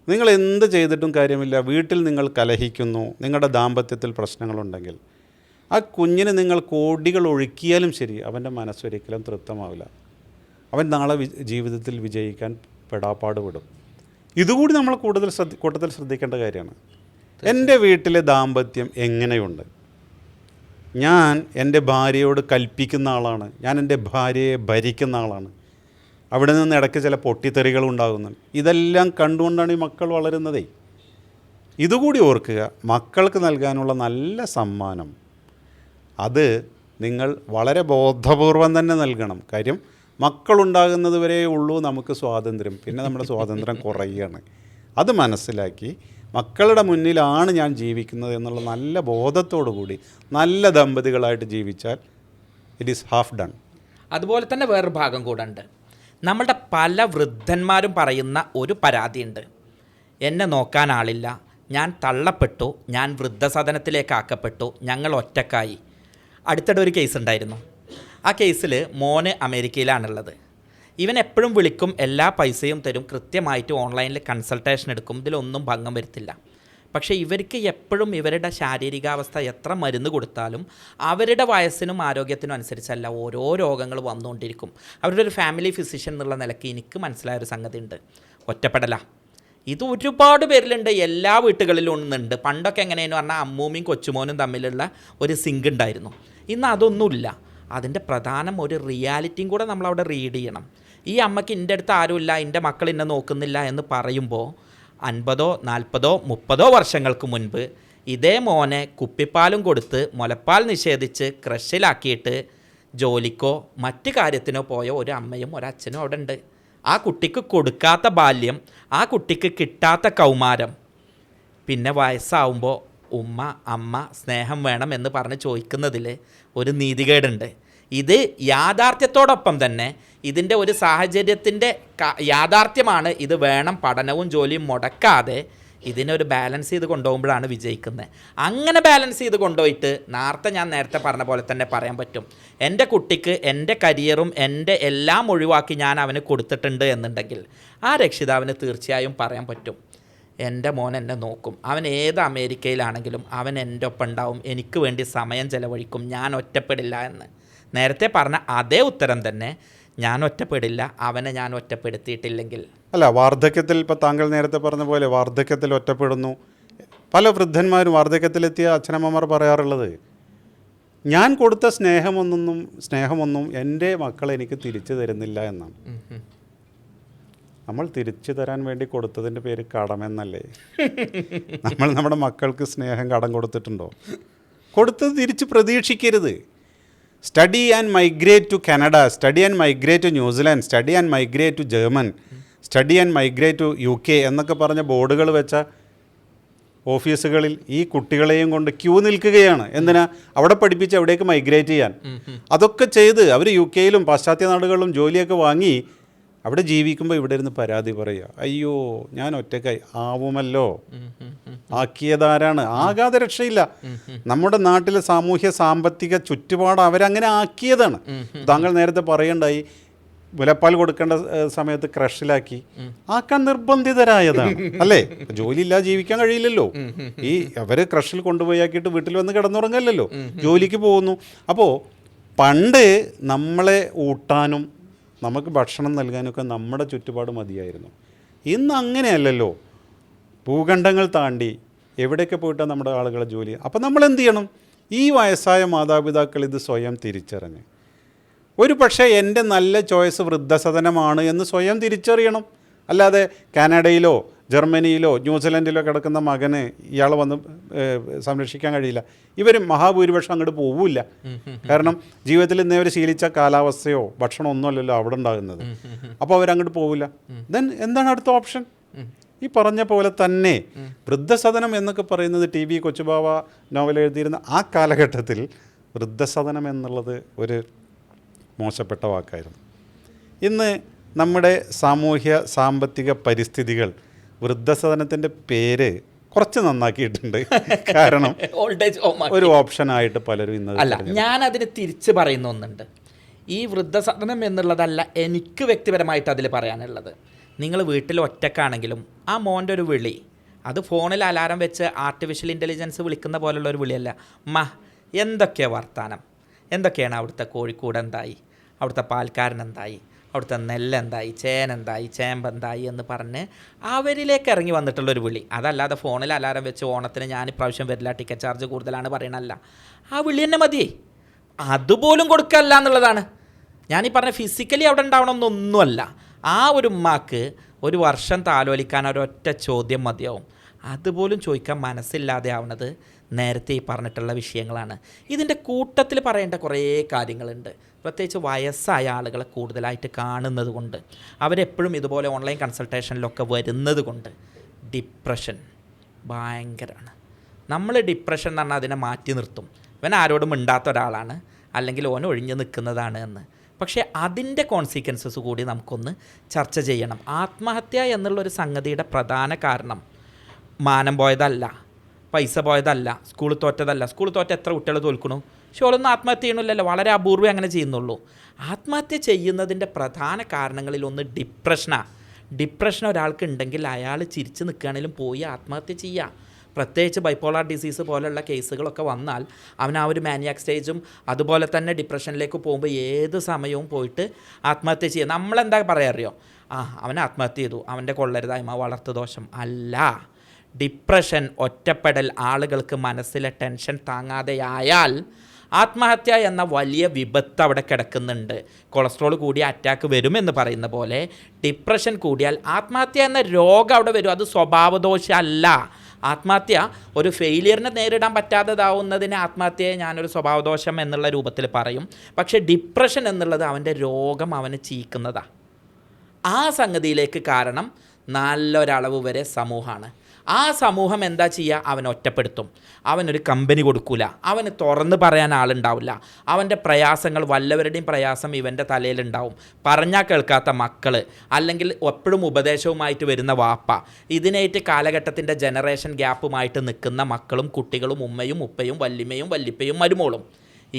[SPEAKER 2] നിങ്ങൾ എന്ത് ചെയ്തിട്ടും കാര്യമില്ല, വീട്ടിൽ നിങ്ങൾ കലഹിക്കുന്നു, നിങ്ങളുടെ ദാമ്പത്യത്തിൽ പ്രശ്നങ്ങളുണ്ടെങ്കിൽ ആ കുഞ്ഞിന് നിങ്ങൾ കോടികൾ ഒഴുക്കിയാലും ശരി അവൻ്റെ മനസ്സൊരിക്കലും തൃപ്തമാവില്ല. അവൻ നാളെ ജീവിതത്തിൽ വിജയിക്കാൻ പെടാപ്പാട് വിടും. ഇതുകൂടി നമ്മൾ കൂടുതൽ ശ്രദ്ധിക്കേണ്ട കാര്യമാണ്. എൻ്റെ വീട്ടിലെ ദാമ്പത്യം എങ്ങനെയുണ്ട്? ഞാൻ എൻ്റെ ഭാര്യയോട് കൽപ്പിക്കുന്ന ആളാണ്, ഞാൻ എൻ്റെ ഭാര്യയെ ഭരിക്കുന്ന ആളാണ്. അവിടെ നിന്ന് ഇടയ്ക്ക് ചില പൊട്ടിത്തെറികൾ ഉണ്ടാകുന്നുണ്ട്. ഇതെല്ലാം കണ്ടുകൊണ്ടാണ് ഈ മക്കൾ വളരുന്നതേ. ഇതുകൂടി ഓർക്കുക, മക്കൾക്ക് നൽകാനുള്ള നല്ല സമ്മാനം അത് നിങ്ങൾ വളരെ ബോധപൂർവം തന്നെ നൽകണം. കാര്യം മക്കളുണ്ടാകുന്നത് വരെ ഉള്ളൂ നമുക്ക് സ്വാതന്ത്ര്യം, പിന്നെ നമ്മുടെ സ്വാതന്ത്ര്യം കുറയുകയാണ്. അത് മനസ്സിലാക്കി മക്കളുടെ മുന്നിലാണ് ഞാൻ ജീവിക്കുന്നത് എന്നുള്ള നല്ല ബോധത്തോടു കൂടി നല്ല ദമ്പതികളായിട്ട് ജീവിച്ചാൽ ഇറ്റ് ഈസ് ഹാഫ് ഡൺ.
[SPEAKER 1] അതുപോലെ തന്നെ വേറൊരു ഭാഗം കൂടെ ഉണ്ട്. നമ്മളുടെ പല വൃദ്ധന്മാരും പറയുന്ന ഒരു പരാതിയുണ്ട്, എന്നെ നോക്കാൻ ആളില്ല, ഞാൻ തള്ളപ്പെട്ടു, ഞാൻ വൃദ്ധസദനത്തിലേക്ക് ആക്കപ്പെട്ടു, ഞങ്ങൾ ഒറ്റക്കായി. അടുത്തിടെ ഒരു കേസ് ഉണ്ടായിരുന്നു. ആ കേസിൽ മോന് അമേരിക്കയിലാണുള്ളത്. ഇവൻ എപ്പോഴും വിളിക്കും, എല്ലാ പൈസയും തരും, കൃത്യമായിട്ട് ഓൺലൈനിൽ കൺസൾട്ടേഷൻ എടുക്കും, ഇതിലൊന്നും ഭംഗം വരുത്തില്ല. പക്ഷേ ഇവർക്ക് എപ്പോഴും ഇവരുടെ ശാരീരികാവസ്ഥ എത്ര മരുന്ന് കൊടുത്താലും അവരുടെ വയസ്സിനും ആരോഗ്യത്തിനും അനുസരിച്ചല്ല ഓരോ രോഗങ്ങൾ വന്നുകൊണ്ടിരിക്കും. അവരുടെ ഒരു ഫാമിലി ഫിസിഷ്യൻ എന്നുള്ള നിലയ്ക്ക് എനിക്ക് മനസ്സിലായൊരു സംഗതി ഉണ്ട്, ഒറ്റപ്പെടല. ഇത് ഒരുപാട് പേരിലുണ്ട്, എല്ലാ വീട്ടുകളിലും ഒന്നുണ്ട്. പണ്ടൊക്കെ എങ്ങനെയെന്ന് പറഞ്ഞാൽ അമ്മൂമ്മയും കൊച്ചുമോനും തമ്മിലുള്ള ഒരു സിങ്ക് ഉണ്ടായിരുന്നു. ഇന്ന് അതൊന്നുമില്ല. അതിൻ്റെ പ്രധാനം ഒരു റിയാലിറ്റിയും കൂടെ നമ്മളവിടെ റീഡ് ചെയ്യണം. ഈ അമ്മയ്ക്ക് എൻ്റെ അടുത്ത് ആരുമില്ല, എൻ്റെ മക്കൾ എന്നെ നോക്കുന്നില്ല എന്ന് പറയുമ്പോൾ 50, 40, 30 വർഷങ്ങൾക്ക് മുൻപ് ഇതേ മോനെ കുപ്പിപ്പാലും കൊടുത്ത് മുലപ്പാൽ നിഷേധിച്ച് ക്രഷിലാക്കിയിട്ട് ജോലിക്കോ മറ്റ് കാര്യത്തിനോ പോയ ഒരു അമ്മയും ഒരച്ഛനും അവിടെ ഉണ്ട്. ആ കുട്ടിക്ക് കൊടുക്കാത്ത ബാല്യം, ആ കുട്ടിക്ക് കിട്ടാത്ത കൗമാരം, പിന്നെ വയസ്സാവുമ്പോൾ ഉമ്മ അമ്മ സ്നേഹം വേണം എന്ന് പറഞ്ഞ് ചോദിക്കുന്നതിൽ ഒരു നീതികേടുണ്ട്. ഇത് യാഥാർത്ഥ്യത്തോടൊപ്പം തന്നെ ഇതിൻ്റെ ഒരു സാഹചര്യത്തിൻ്റെ യാഥാർത്ഥ്യമാണ്. ഇത് വേണം, പഠനവും ജോലിയും മുടക്കാതെ ഇതിനൊരു ബാലൻസ് ചെയ്ത് കൊണ്ടുപോകുമ്പോഴാണ് വിജയിക്കുന്നത്. അങ്ങനെ ബാലൻസ് ചെയ്ത് കൊണ്ടുപോയിട്ട് ഞാൻ നേരത്തെ പറഞ്ഞ പോലെ തന്നെ പറയാൻ പറ്റും, എൻ്റെ കുട്ടിക്ക് എൻ്റെ കരിയറും എൻ്റെ എല്ലാം ഒഴിവാക്കി ഞാൻ അവന് കൊടുത്തിട്ടുണ്ട് എന്നുണ്ടെങ്കിൽ ആ രക്ഷിതാവിന് തീർച്ചയായും പറയാൻ പറ്റും, എൻ്റെ മോൻ എന്നെ നോക്കും, അവൻ ഏത് അമേരിക്കയിലാണെങ്കിലും അവൻ എൻ്റെ ഒപ്പം ഉണ്ടാവും, എനിക്ക് വേണ്ടി സമയം ചെലവഴിക്കും, ഞാൻ ഒറ്റപ്പെടില്ല എന്ന്. നേരത്തെ പറഞ്ഞ അതേ ഉത്തരം തന്നെ, ഞാൻ ഒറ്റപ്പെടില്ല, അവനെ ഞാൻ ഒറ്റപ്പെടുത്തിയിട്ടില്ലെങ്കിൽ.
[SPEAKER 2] അല്ല, വാർദ്ധക്യത്തിൽ ഇപ്പോൾ താങ്കൾ നേരത്തെ പറഞ്ഞ പോലെ വാർദ്ധക്യത്തിൽ ഒറ്റപ്പെടുന്നു. പല വൃദ്ധന്മാരും വാർദ്ധക്യത്തിലെത്തിയ അച്ഛനമ്മമാർ പറയാറുള്ളത്, ഞാൻ കൊടുത്ത സ്നേഹമൊന്നും എൻ്റെ മക്കൾ എനിക്ക് തിരിച്ചു തരുന്നില്ല എന്നാണ്. നമ്മൾ തിരിച്ചു തരാൻ വേണ്ടി കൊടുത്തതിൻ്റെ പേര് കടമെന്നല്ലേ? നമ്മൾ നമ്മുടെ മക്കൾക്ക് സ്നേഹം കടം കൊടുത്തിട്ടുണ്ടോ? കൊടുത്തത് തിരിച്ച് പ്രതീക്ഷിക്കരുത്. Study and migrate to Canada, study and migrate to New Zealand, study and migrate to German. Study and migrate to UK എന്നൊക്കെ പറഞ്ഞ ബോർഡുകൾ വെച്ച ഓഫീസുകളിൽ ഈ കുട്ടികളെയും കൊണ്ട് ക്യൂ നിൽക്കുകയാണ്. എന്തിനാ? അവിടെ പഠിപ്പിച്ച് എവിടേക്ക് മൈഗ്രേറ്റ് ചെയ്യാൻ. അതൊക്കെ ചെയ്ത് അവർ UK പാശ്ചാത്യ നാടുകളിലും ജോലിയൊക്കെ വാങ്ങി അവിടെ ജീവിക്കുമ്പോൾ ഇവിടെ ഇരുന്ന് പരാതി പറയുക, അയ്യോ ഞാൻ ഒറ്റക്കായി ആവുമല്ലോ. ആക്കിയതാരാണ്? ആകാതെ രക്ഷയില്ല. നമ്മുടെ നാട്ടിലെ സാമൂഹ്യ സാമ്പത്തിക ചുറ്റുപാട് അവരങ്ങനെ ആക്കിയതാണ്. താങ്കൾ നേരത്തെ പറയണ്ടായി മുലപ്പാൽ കൊടുക്കേണ്ട സമയത്ത് ക്രഷിലാക്കി ആക്കാൻ നിർബന്ധിതരായതാണ് അല്ലേ? ജോലിയില്ലാതെ ജീവിക്കാൻ കഴിയില്ലല്ലോ. ഈ അവര് ക്രഷിൽ കൊണ്ടുപോയി ആക്കിയിട്ട് വീട്ടിൽ വന്ന് കിടന്നുറങ്ങല്ലല്ലോ, ജോലിക്ക് പോകുന്നു. അപ്പോൾ പണ്ട് നമ്മളെ ഊട്ടാനും നമുക്ക് ഭക്ഷണം നൽകാനൊക്കെ നമ്മുടെ ചുറ്റുപാട് മതിയായിരുന്നു. ഇന്ന് അങ്ങനെയല്ലല്ലോ. ഭൂഖണ്ഡങ്ങൾ താണ്ടി എവിടെയൊക്കെ പോയിട്ടാണ് നമ്മുടെ ആളുകളെ ജോലി. അപ്പോൾ നമ്മൾ എന്ത് ചെയ്യണം? ഈ വയസ്സായ മാതാപിതാക്കൾ ഇത് സ്വയം തിരിച്ചറിഞ്ഞ്, ഒരു പക്ഷേ എൻ്റെ നല്ല ചോയ്സ് വൃദ്ധസദനമാണ് എന്ന് സ്വയം തിരിച്ചറിയണം. അല്ലാതെ കാനഡയിലോ ജർമ്മനിയിലോ ന്യൂസിലൻഡിലോ കിടക്കുന്ന മകന് ഇയാളെ വന്ന് സംരക്ഷിക്കാൻ കഴിയില്ല. ഇവർ മഹാഭൂരിപക്ഷം അങ്ങോട്ട് പോവില്ല. കാരണം ജീവിതത്തിൽ ഇന്നേ അവർ ശീലിച്ച കാലാവസ്ഥയോ ഭക്ഷണമോ ഒന്നുമല്ലല്ലോ അവിടെ ഉണ്ടാകുന്നത്. അപ്പോൾ അവരങ്ങോട്ട് പോവില്ല. ദെൻ എന്താണ് അടുത്ത ഓപ്ഷൻ? ഈ പറഞ്ഞ പോലെ തന്നെ വൃദ്ധസദനം എന്നൊക്കെ പറയുന്നത് TV കൊച്ചുബാവ നോവൽ എഴുതിയിരുന്ന ആ കാലഘട്ടത്തിൽ വൃദ്ധസദനം എന്നുള്ളത് ഒരു മോശപ്പെട്ട വാക്കായിരുന്നു. ഇന്ന് നമ്മുടെ സാമൂഹ്യ സാമ്പത്തിക പരിസ്ഥിതികൾ വൃദ്ധസദനത്തിൻ്റെ പേര് കുറച്ച് നന്നാക്കിയിട്ടുണ്ട്. കാരണം ഒരു ഓപ്ഷനായിട്ട് പലരും ഇന്ന്
[SPEAKER 1] അല്ല, ഞാൻ അതിന് തിരിച്ച് പറയുന്ന ഒന്നുണ്ട്. ഈ വൃദ്ധസദനം എന്നുള്ളതല്ല എനിക്ക് വ്യക്തിപരമായിട്ട് അതിൽ പറയാനുള്ളത്. നിങ്ങൾ വീട്ടിൽ ഒറ്റക്കാണെങ്കിലും ആ മോൻ്റെ ഒരു വിളി, അത് ഫോണിൽ അലാറം വെച്ച് ആർട്ടിഫിഷ്യൽ ഇൻ്റലിജൻസ് വിളിക്കുന്ന പോലുള്ള ഒരു വിളിയല്ല. എന്തൊക്കെയാണ് വർത്താനം, എന്തൊക്കെയാണ് അവിടുത്തെ കോഴിക്കൂട് എന്തായി, അവിടുത്തെ പാൽക്കാരൻ എന്തായി, അവിടുത്തെ നെല്ലെന്തായി, ചേനെന്തായി, ചേമ്പെന്തായി എന്ന് പറഞ്ഞ് അവരിലേക്ക് ഇറങ്ങി വന്നിട്ടുള്ളൊരു വിളി. അതല്ലാതെ ഫോണിൽ അലാറം വെച്ച് ഓണത്തിന് ഞാൻ ഇപ്രാവശ്യം വരില്ല, ടിക്കറ്റ് ചാർജ് കൂടുതലാണ് പറയണല്ല. ആ വിളി തന്നെ മതിയേ. അതുപോലും കൊടുക്കല്ല എന്നുള്ളതാണ്. ഞാനീ പറഞ്ഞ ഫിസിക്കലി അവിടെ ഉണ്ടാവണമെന്നൊന്നുമല്ല. ആ ഒരു ഉമ്മാക്ക് ഒരു വർഷം താലോലിക്കാൻ ഒരൊറ്റ ചോദ്യം മതിയാവും. അതുപോലും ചോദിക്കാൻ മനസ്സില്ലാതെ ആവുന്നത് നേരത്തെ ഈ പറഞ്ഞിട്ടുള്ള വിഷയങ്ങളാണ്. ഇതിൻ്റെ കൂട്ടത്തിൽ പറയേണ്ട കുറേ കാര്യങ്ങളുണ്ട്. പ്രത്യേകിച്ച് വയസ്സായ ആളുകളെ കൂടുതലായിട്ട് കാണുന്നത് കൊണ്ട്, അവരെപ്പോഴും ഇതുപോലെ ഓൺലൈൻ കൺസൾട്ടേഷനിലൊക്കെ വരുന്നത് കൊണ്ട് ഡിപ്രഷൻ ഭയങ്കരമാണ്. നമ്മൾ ഡിപ്രഷൻ എന്ന് പറഞ്ഞാൽ അതിനെ മാറ്റി നിർത്തും. ഇവൻ ആരോടും മിണ്ടാത്ത ഒരാളാണ്, അല്ലെങ്കിൽ ഓൻ ഒഴിഞ്ഞു നിൽക്കുന്നതാണ് എന്ന്. പക്ഷേ അതിൻ്റെ കോൺസിക്വൻസസ് കൂടി നമുക്കൊന്ന് ചർച്ച ചെയ്യണം. ആത്മഹത്യ എന്നുള്ളൊരു സംഗതിയുടെ പ്രധാന കാരണം മാനം പോയതല്ല, പൈസ പോയതല്ല, സ്കൂൾ തോറ്റതല്ല. സ്കൂൾ തോറ്റ എത്ര കുട്ടികൾ തോൽക്കണു? പക്ഷെ ഓളൊന്നും ആത്മഹത്യ ചെയ്യണില്ലല്ലോ, വളരെ അപൂർവം അങ്ങനെ ചെയ്യുന്നുള്ളൂ. ആത്മഹത്യ ചെയ്യുന്നതിൻ്റെ പ്രധാന കാരണങ്ങളിലൊന്ന് ഡിപ്രഷനാണ്. ഡിപ്രഷൻ ഒരാൾക്ക് ഉണ്ടെങ്കിൽ അയാൾ ചിരിച്ച് നിൽക്കുകയാണെങ്കിലും പോയി ആത്മഹത്യ ചെയ്യുക. പ്രത്യേകിച്ച് ബൈപ്പോളാർ ഡിസീസ് പോലുള്ള കേസുകളൊക്കെ വന്നാൽ അവൻ ആ ഒരു മാനിയാക് സ്റ്റേജും അതുപോലെ തന്നെ ഡിപ്രഷനിലേക്ക് പോകുമ്പോൾ ഏത് സമയവും പോയിട്ട് ആത്മഹത്യ ചെയ്യുക. നമ്മളെന്താ പറയുക അറിയോ? അവൻ ആത്മഹത്യ ചെയ്തു, അവൻ്റെ കൊള്ളരുതായ്മ, വളർത്തുദോഷം. അല്ല, ഡിപ്രഷൻ, ഒറ്റപ്പെടൽ, ആളുകൾക്ക് മനസ്സിലെ ടെൻഷൻ താങ്ങാതെയായാൽ ആത്മഹത്യ എന്ന വലിയ വിപത്ത് അവിടെ കിടക്കുന്നുണ്ട്. കൊളസ്ട്രോൾ കൂടിയ അറ്റാക്ക് വരുമെന്ന് പറയുന്ന പോലെ ഡിപ്രഷൻ കൂടിയാൽ ആത്മഹത്യ എന്ന രോഗം അവിടെ വരും. അത് സ്വഭാവദോഷമല്ല. ആത്മഹത്യ ഒരു ഫെയിലിയറിനെ നേരിടാൻ പറ്റാത്തതാവുന്നതിന് ആത്മഹത്യയെ ഞാനൊരു സ്വഭാവദോഷം എന്നുള്ള രൂപത്തിൽ പറയും. പക്ഷേ ഡിപ്രഷൻ എന്നുള്ളത് അവൻ്റെ രോഗം അവന് ചീക്കുന്നതാണ്. ആ സംഗതിയിലേക്ക് കാരണം നല്ലൊരളവ് വരെ സമൂഹമാണ്. ആ സമൂഹം എന്താ ചെയ്യുക? അവൻ ഒറ്റപ്പെടുത്തും. അവനൊരു കമ്പനി കൊടുക്കില്ല, അവന് തുറന്ന് പറയാൻ ആളുണ്ടാവില്ല. അവൻ്റെ പ്രയാസങ്ങൾ, വല്ലവരുടെയും പ്രയാസം ഇവൻ്റെ തലയിലുണ്ടാവും. പറഞ്ഞാൽ കേൾക്കാത്ത മക്കൾ, അല്ലെങ്കിൽ എപ്പോഴും ഉപദേശവുമായിട്ട് വരുന്ന വാപ്പ, ഇതിനായിട്ട് കാലഘട്ടത്തിൻ്റെ ജനറേഷൻ ഗ്യാപ്പുമായിട്ട് നിൽക്കുന്ന മക്കളും കുട്ടികളും ഉമ്മയും ഉപ്പയും വല്യമ്മയും വല്ലിപ്പയും മരുമോളും.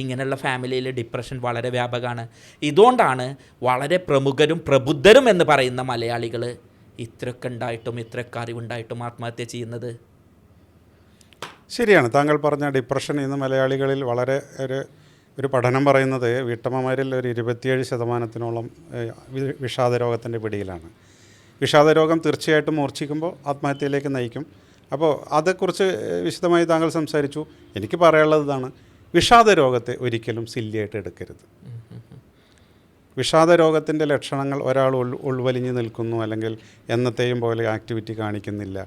[SPEAKER 1] ഇങ്ങനെയുള്ള ഫാമിലിയിൽ ഡിപ്രഷൻ വളരെ വ്യാപകമാണ്. ഇതുകൊണ്ടാണ് വളരെ പ്രമുഖരും പ്രബുദ്ധരും എന്ന് പറയുന്ന മലയാളികൾ ഇത്രയൊക്കെ ഉണ്ടായിട്ടും ഇത്രയൊക്കെ അറിവുണ്ടായിട്ടും ആത്മഹത്യ ചെയ്യുന്നത്.
[SPEAKER 2] ശരിയാണ് താങ്കൾ പറഞ്ഞ ഡിപ്രഷൻ ഇന്ന് മലയാളികളിൽ വളരെ ഒരു പഠനം പറയുന്നത് വീട്ടമ്മമാരിൽ ഒരു 27% വിഷാദരോഗത്തിൻ്റെ പിടിയിലാണ്. വിഷാദരോഗം തീർച്ചയായിട്ടും മൂർച്ഛിക്കുമ്പോൾ ആത്മഹത്യയിലേക്ക് നയിക്കും. അപ്പോൾ അതേക്കുറിച്ച് വിശദമായി താങ്കൾ സംസാരിച്ചു. എനിക്ക് പറയാനുള്ളത് ഇതാണ്, വിഷാദരോഗത്തെ ഒരിക്കലും സില്ലിയായിട്ട് എടുക്കരുത്. വിഷാദരോഗത്തിൻ്റെ ലക്ഷണങ്ങൾ ഒരാൾ ഉൾവലിഞ്ഞ് നിൽക്കുന്നു, അല്ലെങ്കിൽ എന്നത്തെയും പോലെ ആക്ടിവിറ്റി കാണിക്കുന്നില്ല,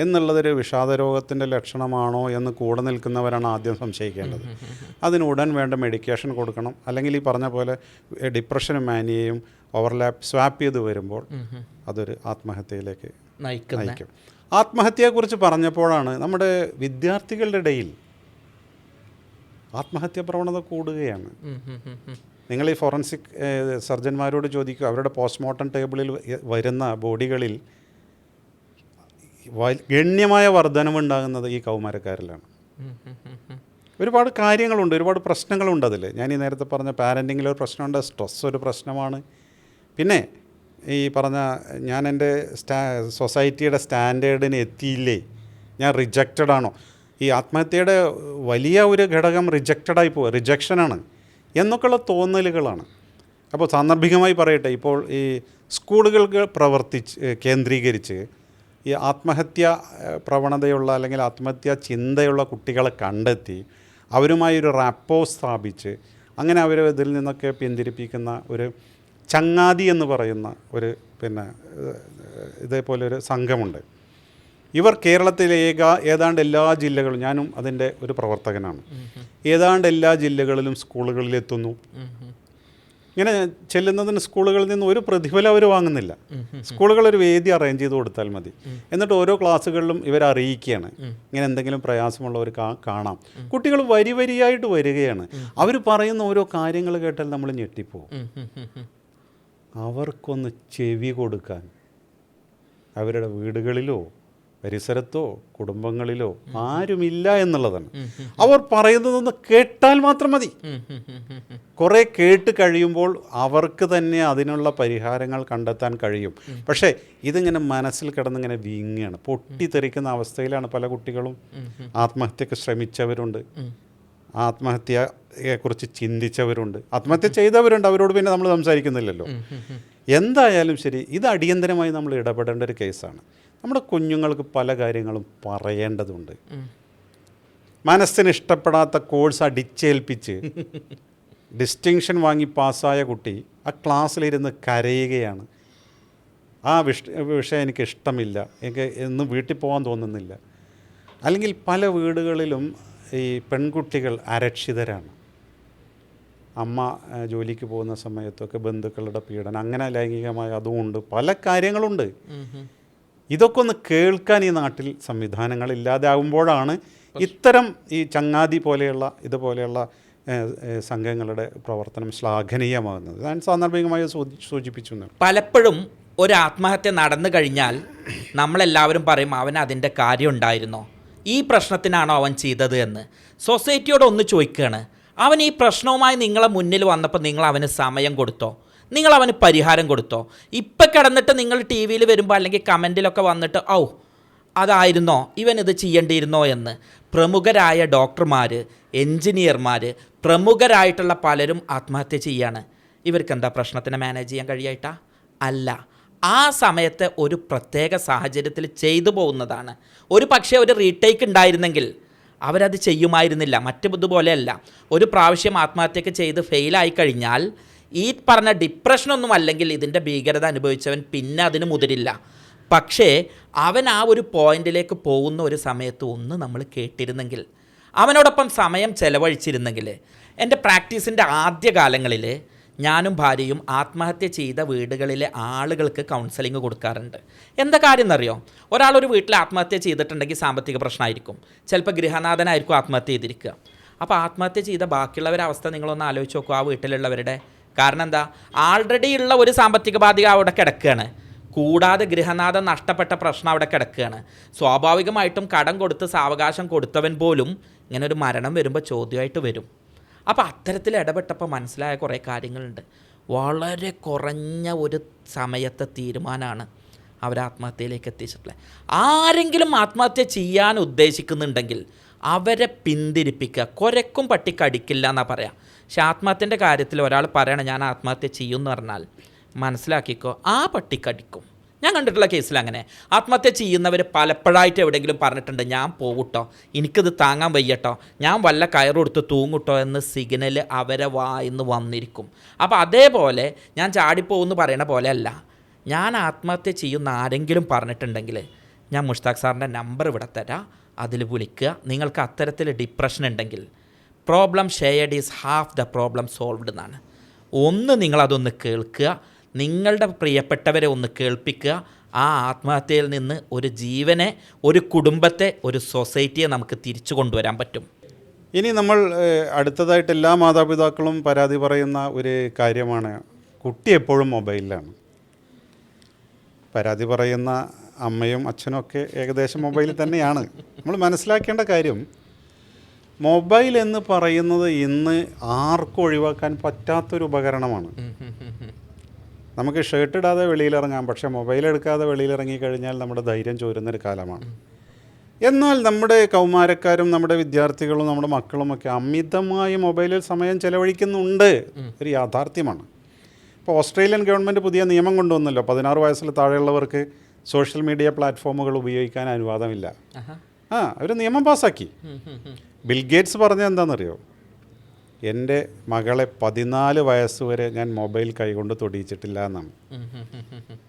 [SPEAKER 2] എന്നുള്ളതൊരു വിഷാദരോഗത്തിൻ്റെ ലക്ഷണമാണോ എന്ന് കൂടെ നിൽക്കുന്നവരാണ് ആദ്യം സംശയിക്കേണ്ടത്. അതിന് ഉടൻ വേണ്ട മെഡിക്കേഷൻ കൊടുക്കണം. അല്ലെങ്കിൽ ഈ പറഞ്ഞ പോലെ ഡിപ്രഷനും മാനിയയും സ്വാപ്പ് ചെയ്ത് വരുമ്പോൾ അതൊരു ആത്മഹത്യയിലേക്ക് നയിക്കും. ആത്മഹത്യയെക്കുറിച്ച് പറഞ്ഞപ്പോഴാണ് നമ്മുടെ വിദ്യാർത്ഥികളുടെ ഇടയിൽ ആത്മഹത്യ പ്രവണത കൂടുകയാണ്. നിങ്ങൾ ഈ ഫോറൻസിക് സർജന്മാരോട് ചോദിക്കുക, അവരുടെ പോസ്റ്റ്മോർട്ടം ടേബിളിൽ വരുന്ന ബോഡികളിൽ ഗണ്യമായ വർധനവുണ്ടാകുന്നത് ഈ കൗമാരക്കാരിലാണ്. ഒരുപാട് കാര്യങ്ങളുണ്ട്, ഒരുപാട് പ്രശ്നങ്ങളുണ്ട് അതിൽ. ഞാൻ ഈ നേരത്തെ പറഞ്ഞ പാരൻറ്റിങ്ങിലൊരു പ്രശ്നമുണ്ട്, സ്ട്രെസ് ഒരു പ്രശ്നമാണ്. പിന്നെ ഈ പറഞ്ഞ ഞാൻ എൻ്റെ സൊസൈറ്റിയുടെ സ്റ്റാൻഡേർഡിന് എത്തിയില്ലേ, ഞാൻ റിജക്റ്റഡ് ആണോ, ഈ ആത്മഹത്യയുടെ വലിയ ഒരു ഘടകം റിജക്ഷനാണ് എന്നൊക്കെയുള്ള തോന്നലുകളാണ്. അപ്പോൾ സാന്ദർഭികമായി പറയട്ടെ, ഇപ്പോൾ ഈ സ്കൂളുകൾക്ക് കേന്ദ്രീകരിച്ച് ഈ ആത്മഹത്യ പ്രവണതയുള്ള അല്ലെങ്കിൽ ആത്മഹത്യ ചിന്തയുള്ള കുട്ടികളെ കണ്ടെത്തി അവരുമായി ഒരു റാപ്പോ സ്ഥാപിച്ച് അങ്ങനെ അവരെ ഇതിൽ നിന്നൊക്കെ പിന്തിരിപ്പിക്കുന്ന ഒരു ചങ്ങാതി എന്ന് പറയുന്ന ഒരു ഇതേപോലെ ഒരു സംഘമുണ്ട്. ഇവർ കേരളത്തിലെ ഏതാണ്ട് എല്ലാ ജില്ലകളും, ഞാനും അതിൻ്റെ ഒരു പ്രവർത്തകനാണ്, ഏതാണ്ട് എല്ലാ ജില്ലകളിലും സ്കൂളുകളിലെത്തുന്നു. ഇങ്ങനെ ചെല്ലുന്നതിന് സ്കൂളുകളിൽ നിന്ന് ഒരു പ്രതിഫലം അവർ വാങ്ങുന്നില്ല. സ്കൂളുകളൊരു വേദി അറേഞ്ച് ചെയ്ത് കൊടുത്താൽ മതി. എന്നിട്ട് ഓരോ ക്ലാസ്സുകളിലും ഇവരെ അറിയിക്കുകയാണ്, ഇങ്ങനെ എന്തെങ്കിലും പ്രയാസമുള്ളവർ കാണാം. കുട്ടികൾ വരിയായിട്ട് വരികയാണ്. അവർ പറയുന്ന ഓരോ കാര്യങ്ങൾ കേട്ടാൽ നമ്മൾ ഞെട്ടിപ്പോവും. അവർക്കൊന്ന് ചെവി കൊടുക്കാൻ അവരുടെ വീടുകളിലോ പരിസരത്തോ കുടുംബങ്ങളിലോ ആരുമില്ല എന്നുള്ളതാണ്. അവർ പറയുന്നതൊന്ന് കേട്ടാൽ മാത്രം മതി. കുറേ കേട്ട് കഴിയുമ്പോൾ അവർക്ക് തന്നെ അതിനുള്ള പരിഹാരങ്ങൾ കണ്ടെത്താൻ കഴിയും. പക്ഷേ ഇതിങ്ങനെ മനസ്സിൽ കിടന്നിങ്ങനെ വീങ്ങുകയാണ്, പൊട്ടിത്തെറിക്കുന്ന അവസ്ഥയിലാണ് പല കുട്ടികളും. ആത്മഹത്യക്ക് ശ്രമിച്ചവരുണ്ട്, ആത്മഹത്യയെക്കുറിച്ച് ചിന്തിച്ചവരുണ്ട്, ആത്മഹത്യ ചെയ്തവരുണ്ട്. അവരോട് പിന്നെ നമ്മൾ സംസാരിക്കുന്നില്ലല്ലോ. എന്തായാലും ശരി, ഇത് അടിയന്തരമായി നമ്മൾ ഇടപെടേണ്ട ഒരു കേസാണ്. നമ്മുടെ കുഞ്ഞുങ്ങൾക്ക് പല കാര്യങ്ങളും പറയേണ്ടതുണ്ട്. മനസ്സിന് ഇഷ്ടപ്പെടാത്ത കോഴ്സ് അടിച്ചേൽപ്പിച്ച് ഡിസ്റ്റിങ്ഷൻ വാങ്ങി പാസ്സായ കുട്ടി ആ ക്ലാസ്സിലിരുന്ന് കരയുകയാണ്. ആ വിഷയം എനിക്ക് ഇഷ്ടമില്ല, എനിക്ക് എന്നും വീട്ടിൽ പോകാൻ തോന്നുന്നില്ല. അല്ലെങ്കിൽ പല വീടുകളിലും ഈ പെൺകുട്ടികൾ അരക്ഷിതരാണ്. അമ്മ ജോലിക്ക് പോകുന്ന സമയത്തൊക്കെ ബന്ധുക്കളുടെ പീഡനം, അങ്ങനെ ലൈംഗികമായ അതുമുണ്ട്, പല കാര്യങ്ങളുണ്ട്. ഇതൊക്കെ ഒന്ന് കേൾക്കാൻ ഈ നാട്ടിൽ സംവിധാനങ്ങളില്ലാതെ ആകുമ്പോഴാണ് ഇത്തരം ഈ ചങ്ങാതി പോലെയുള്ള ഇതുപോലെയുള്ള സംഘങ്ങളുടെ പ്രവർത്തനം ശ്ലാഘനീയമാകുന്നത്. ഞാൻ സാന്ദർഭികമായി സൂചിപ്പിച്ചു.
[SPEAKER 1] പലപ്പോഴും ഒരു ആത്മഹത്യ നടന്നു കഴിഞ്ഞാൽ നമ്മളെല്ലാവരും പറയും, അവൻ അതിൻ്റെ കാര്യം ഉണ്ടായിരുന്നോ, ഈ പ്രശ്നത്തിനാണോ അവൻ ചെയ്തത് എന്ന്. സൊസൈറ്റിയോട് ഒന്ന് ചോദിക്കുകയാണ്, അവൻ ഈ പ്രശ്നവുമായി നിങ്ങളെ മുന്നിൽ വന്നപ്പോൾ നിങ്ങൾ അവന് സമയം കൊടുത്തോ, നിങ്ങൾ അവന് പരിഹാരം കൊടുത്തോ? ഇപ്പം കിടന്നിട്ട് നിങ്ങൾ ടി വിയിൽ വരുമ്പോൾ അല്ലെങ്കിൽ കമൻറ്റിലൊക്കെ വന്നിട്ട് അതായിരുന്നോ, ഇവൻ ഇത് ചെയ്യേണ്ടിയിരുന്നോ എന്ന്. പ്രമുഖരായ ഡോക്ടർമാർ, എൻജിനീയർമാർ, പ്രമുഖരായിട്ടുള്ള പലരും ആത്മഹത്യ ചെയ്യാണ്. ഇവർക്ക് എന്താ പ്രശ്നത്തിനെ മാനേജ് ചെയ്യാൻ കഴിയായിട്ടാ? അല്ല, ആ സമയത്ത് ഒരു പ്രത്യേക സാഹചര്യത്തിൽ ചെയ്തു പോകുന്നതാണ്. ഒരു പക്ഷേ ഒരു റീടേക്ക് ഉണ്ടായിരുന്നെങ്കിൽ അവരത് ചെയ്യുമായിരുന്നില്ല. ഇതുപോലെയല്ല, ഒരു പ്രാവശ്യം ആത്മഹത്യക്ക് ചെയ്ത് ഫെയിലായി കഴിഞ്ഞാൽ ഈ പറഞ്ഞ ഡിപ്രഷനൊന്നും അല്ലെങ്കിൽ ഇതിൻ്റെ ഭീകരത അനുഭവിച്ചവൻ പിന്നെ അതിന് മുതിരില്ല. പക്ഷേ അവൻ ആ ഒരു പോയിന്റിലേക്ക് പോകുന്ന ഒരു സമയത്ത് ഒന്ന് നമ്മൾ കേട്ടിരുന്നെങ്കിൽ, അവനോടൊപ്പം സമയം ചെലവഴിച്ചിരുന്നെങ്കിൽ. എൻ്റെ പ്രാക്ടീസിൻ്റെ ആദ്യകാലങ്ങളിൽ ഞാനും ഭാര്യയും ആത്മഹത്യ ചെയ്ത വീടുകളിലെ ആളുകൾക്ക് കൗൺസിലിംഗ് കൊടുക്കാറുണ്ട്. എന്താ കാര്യം എന്നറിയോ? ഒരാളൊരു വീട്ടിൽ ആത്മഹത്യ ചെയ്തിട്ടുണ്ടെങ്കിൽ സാമ്പത്തിക പ്രശ്നമായിരിക്കും, ചിലപ്പോൾ ഗൃഹനാഥനായിരിക്കും ആത്മഹത്യ ചെയ്തിരിക്കുക. അപ്പോൾ ആത്മഹത്യ ചെയ്ത ബാക്കിയുള്ളവരുടെ അവസ്ഥ നിങ്ങളൊന്ന് ആലോചിച്ച് നോക്കുക, ആ വീട്ടിലുള്ളവരുടെ. കാരണം എന്താ, ആൾറെഡി ഉള്ള ഒരു സാമ്പത്തിക ബാധ്യത അവിടെ കിടക്കുകയാണ്, കൂടാതെ ഗൃഹനാഥൻ നഷ്ടപ്പെട്ട പ്രശ്നം അവിടെ കിടക്കുകയാണ്. സ്വാഭാവികമായിട്ടും കടം കൊടുത്ത് സാവകാശം കൊടുത്തവൻ പോലും ഇങ്ങനെ ഒരു മരണം വരുമ്പോൾ ചോദ്യമായിട്ട് വരും. അപ്പോൾ അത്തരത്തിൽ ഇടപെട്ടപ്പോൾ മനസ്സിലായ കുറേ കാര്യങ്ങളുണ്ട്. വളരെ കുറഞ്ഞ ഒരു സമയത്തെ തീരുമാനമാണ് അവർ ആത്മഹത്യയിലേക്ക് എത്തിച്ചിട്ടുള്ളത്. ആരെങ്കിലും ആത്മഹത്യ ചെയ്യാൻ ഉദ്ദേശിക്കുന്നുണ്ടെങ്കിൽ അവരെ പിന്തിരിപ്പിക്കുക. കുരക്കും പട്ടി കടിക്കില്ല എന്നാണ് പറയാം. പക്ഷെ ആത്മഹത്യൻ്റെ കാര്യത്തിൽ ഒരാൾ പറയണം ഞാൻ ആത്മഹത്യ ചെയ്യുമെന്ന് പറഞ്ഞാൽ മനസ്സിലാക്കിക്കോ, ആ പട്ടി കടിക്കും. ഞാൻ കണ്ടിട്ടുള്ള കേസിൽ അങ്ങനെ ആത്മഹത്യ ചെയ്യുന്നവർ പലപ്പോഴായിട്ട് എവിടെയെങ്കിലും പറഞ്ഞിട്ടുണ്ട്, ഞാൻ പോകട്ടോ, എനിക്കിത് താങ്ങാൻ വയ്യട്ടോ, ഞാൻ വല്ല കയറെടുത്ത് തൂങ്ങട്ടോ എന്ന് സിഗ്നൽ അവരെ വായിന്ന് വന്നിരിക്കും. അപ്പോൾ അതേപോലെ ഞാൻ ചാടിപ്പോകുമെന്ന് പറയണ പോലെ അല്ല, ഞാൻ ആത്മഹത്യ ചെയ്യുന്ന ആരെങ്കിലും പറഞ്ഞിട്ടുണ്ടെങ്കിൽ ഞാൻ മുഷ്താഖ് സാറിൻ്റെ നമ്പർ ഇവിടെ തരാം, അതിൽ വിളിക്കുക. നിങ്ങൾക്ക് അത്തരത്തിൽ ഡിപ്രഷൻ ഉണ്ടെങ്കിൽ problem shared is half the problem solved എന്നാണ്. ഒന്ന് നിങ്ങളതൊന്ന് കേൾക്കുക, നിങ്ങളുടെ പ്രിയപ്പെട്ടവരെ ഒന്ന് കേൾപ്പിക്കുക. ആ ആത്മഹത്യയിൽ നിന്ന് ഒരു ജീവനെ, ഒരു കുടുംബത്തെ, ഒരു സൊസൈറ്റിയെ നമുക്ക് തിരിച്ചു കൊണ്ടുവരാൻ പറ്റും.
[SPEAKER 2] ഇനി നമ്മൾ അടുത്തതായിട്ട് എല്ലാ മാതാപിതാക്കളും പരാതി പറയുന്ന ഒരു കാര്യമാണ്, കുട്ടി എപ്പോഴും മൊബൈലിലാണ്. പരാതി പറയുന്ന അമ്മയും അച്ഛനും ഒക്കെ ഏകദേശം മൊബൈലിൽ തന്നെയാണ്. നമ്മൾ മനസ്സിലാക്കേണ്ട കാര്യം, മൊബൈൽ എന്ന് പറയുന്നത് ഇന്ന് ആർക്കും ഒഴിവാക്കാൻ പറ്റാത്തൊരു ഉപകരണമാണ്. നമുക്ക് ഷർട്ട് ഇടാതെ വെളിയിലിറങ്ങാം, പക്ഷേ മൊബൈൽ എടുക്കാതെ വെളിയിലിറങ്ങിക്കഴിഞ്ഞാൽ നമ്മുടെ ധൈര്യം ചോരുന്നൊരു കാലമാണ്. എന്നാൽ നമ്മുടെ കൗമാരക്കാരും നമ്മുടെ വിദ്യാർത്ഥികളും നമ്മുടെ മക്കളുമൊക്കെ അമിതമായി മൊബൈലിൽ സമയം ചെലവഴിക്കുന്നുണ്ട്, ഒരു യാഥാർത്ഥ്യമാണ്. ഇപ്പോൾ ഓസ്ട്രേലിയൻ ഗവൺമെൻറ് പുതിയ നിയമം കൊണ്ടുവന്നല്ലോ, 16 വയസ്സിൽ താഴെയുള്ളവർക്ക് സോഷ്യൽ മീഡിയ പ്ലാറ്റ്ഫോമുകൾ ഉപയോഗിക്കാൻ അനുവാദമില്ല. അവർ നിയമം പാസ്സാക്കി. ബിൽഗേറ്റ്സ് പറഞ്ഞത് എന്താണെന്നറിയോ? എൻ്റെ മകളെ 14 വയസ്സ് വരെ ഞാൻ മൊബൈൽ കൈകൊണ്ട് തൊടിയിച്ചിട്ടില്ല എന്നാണ്.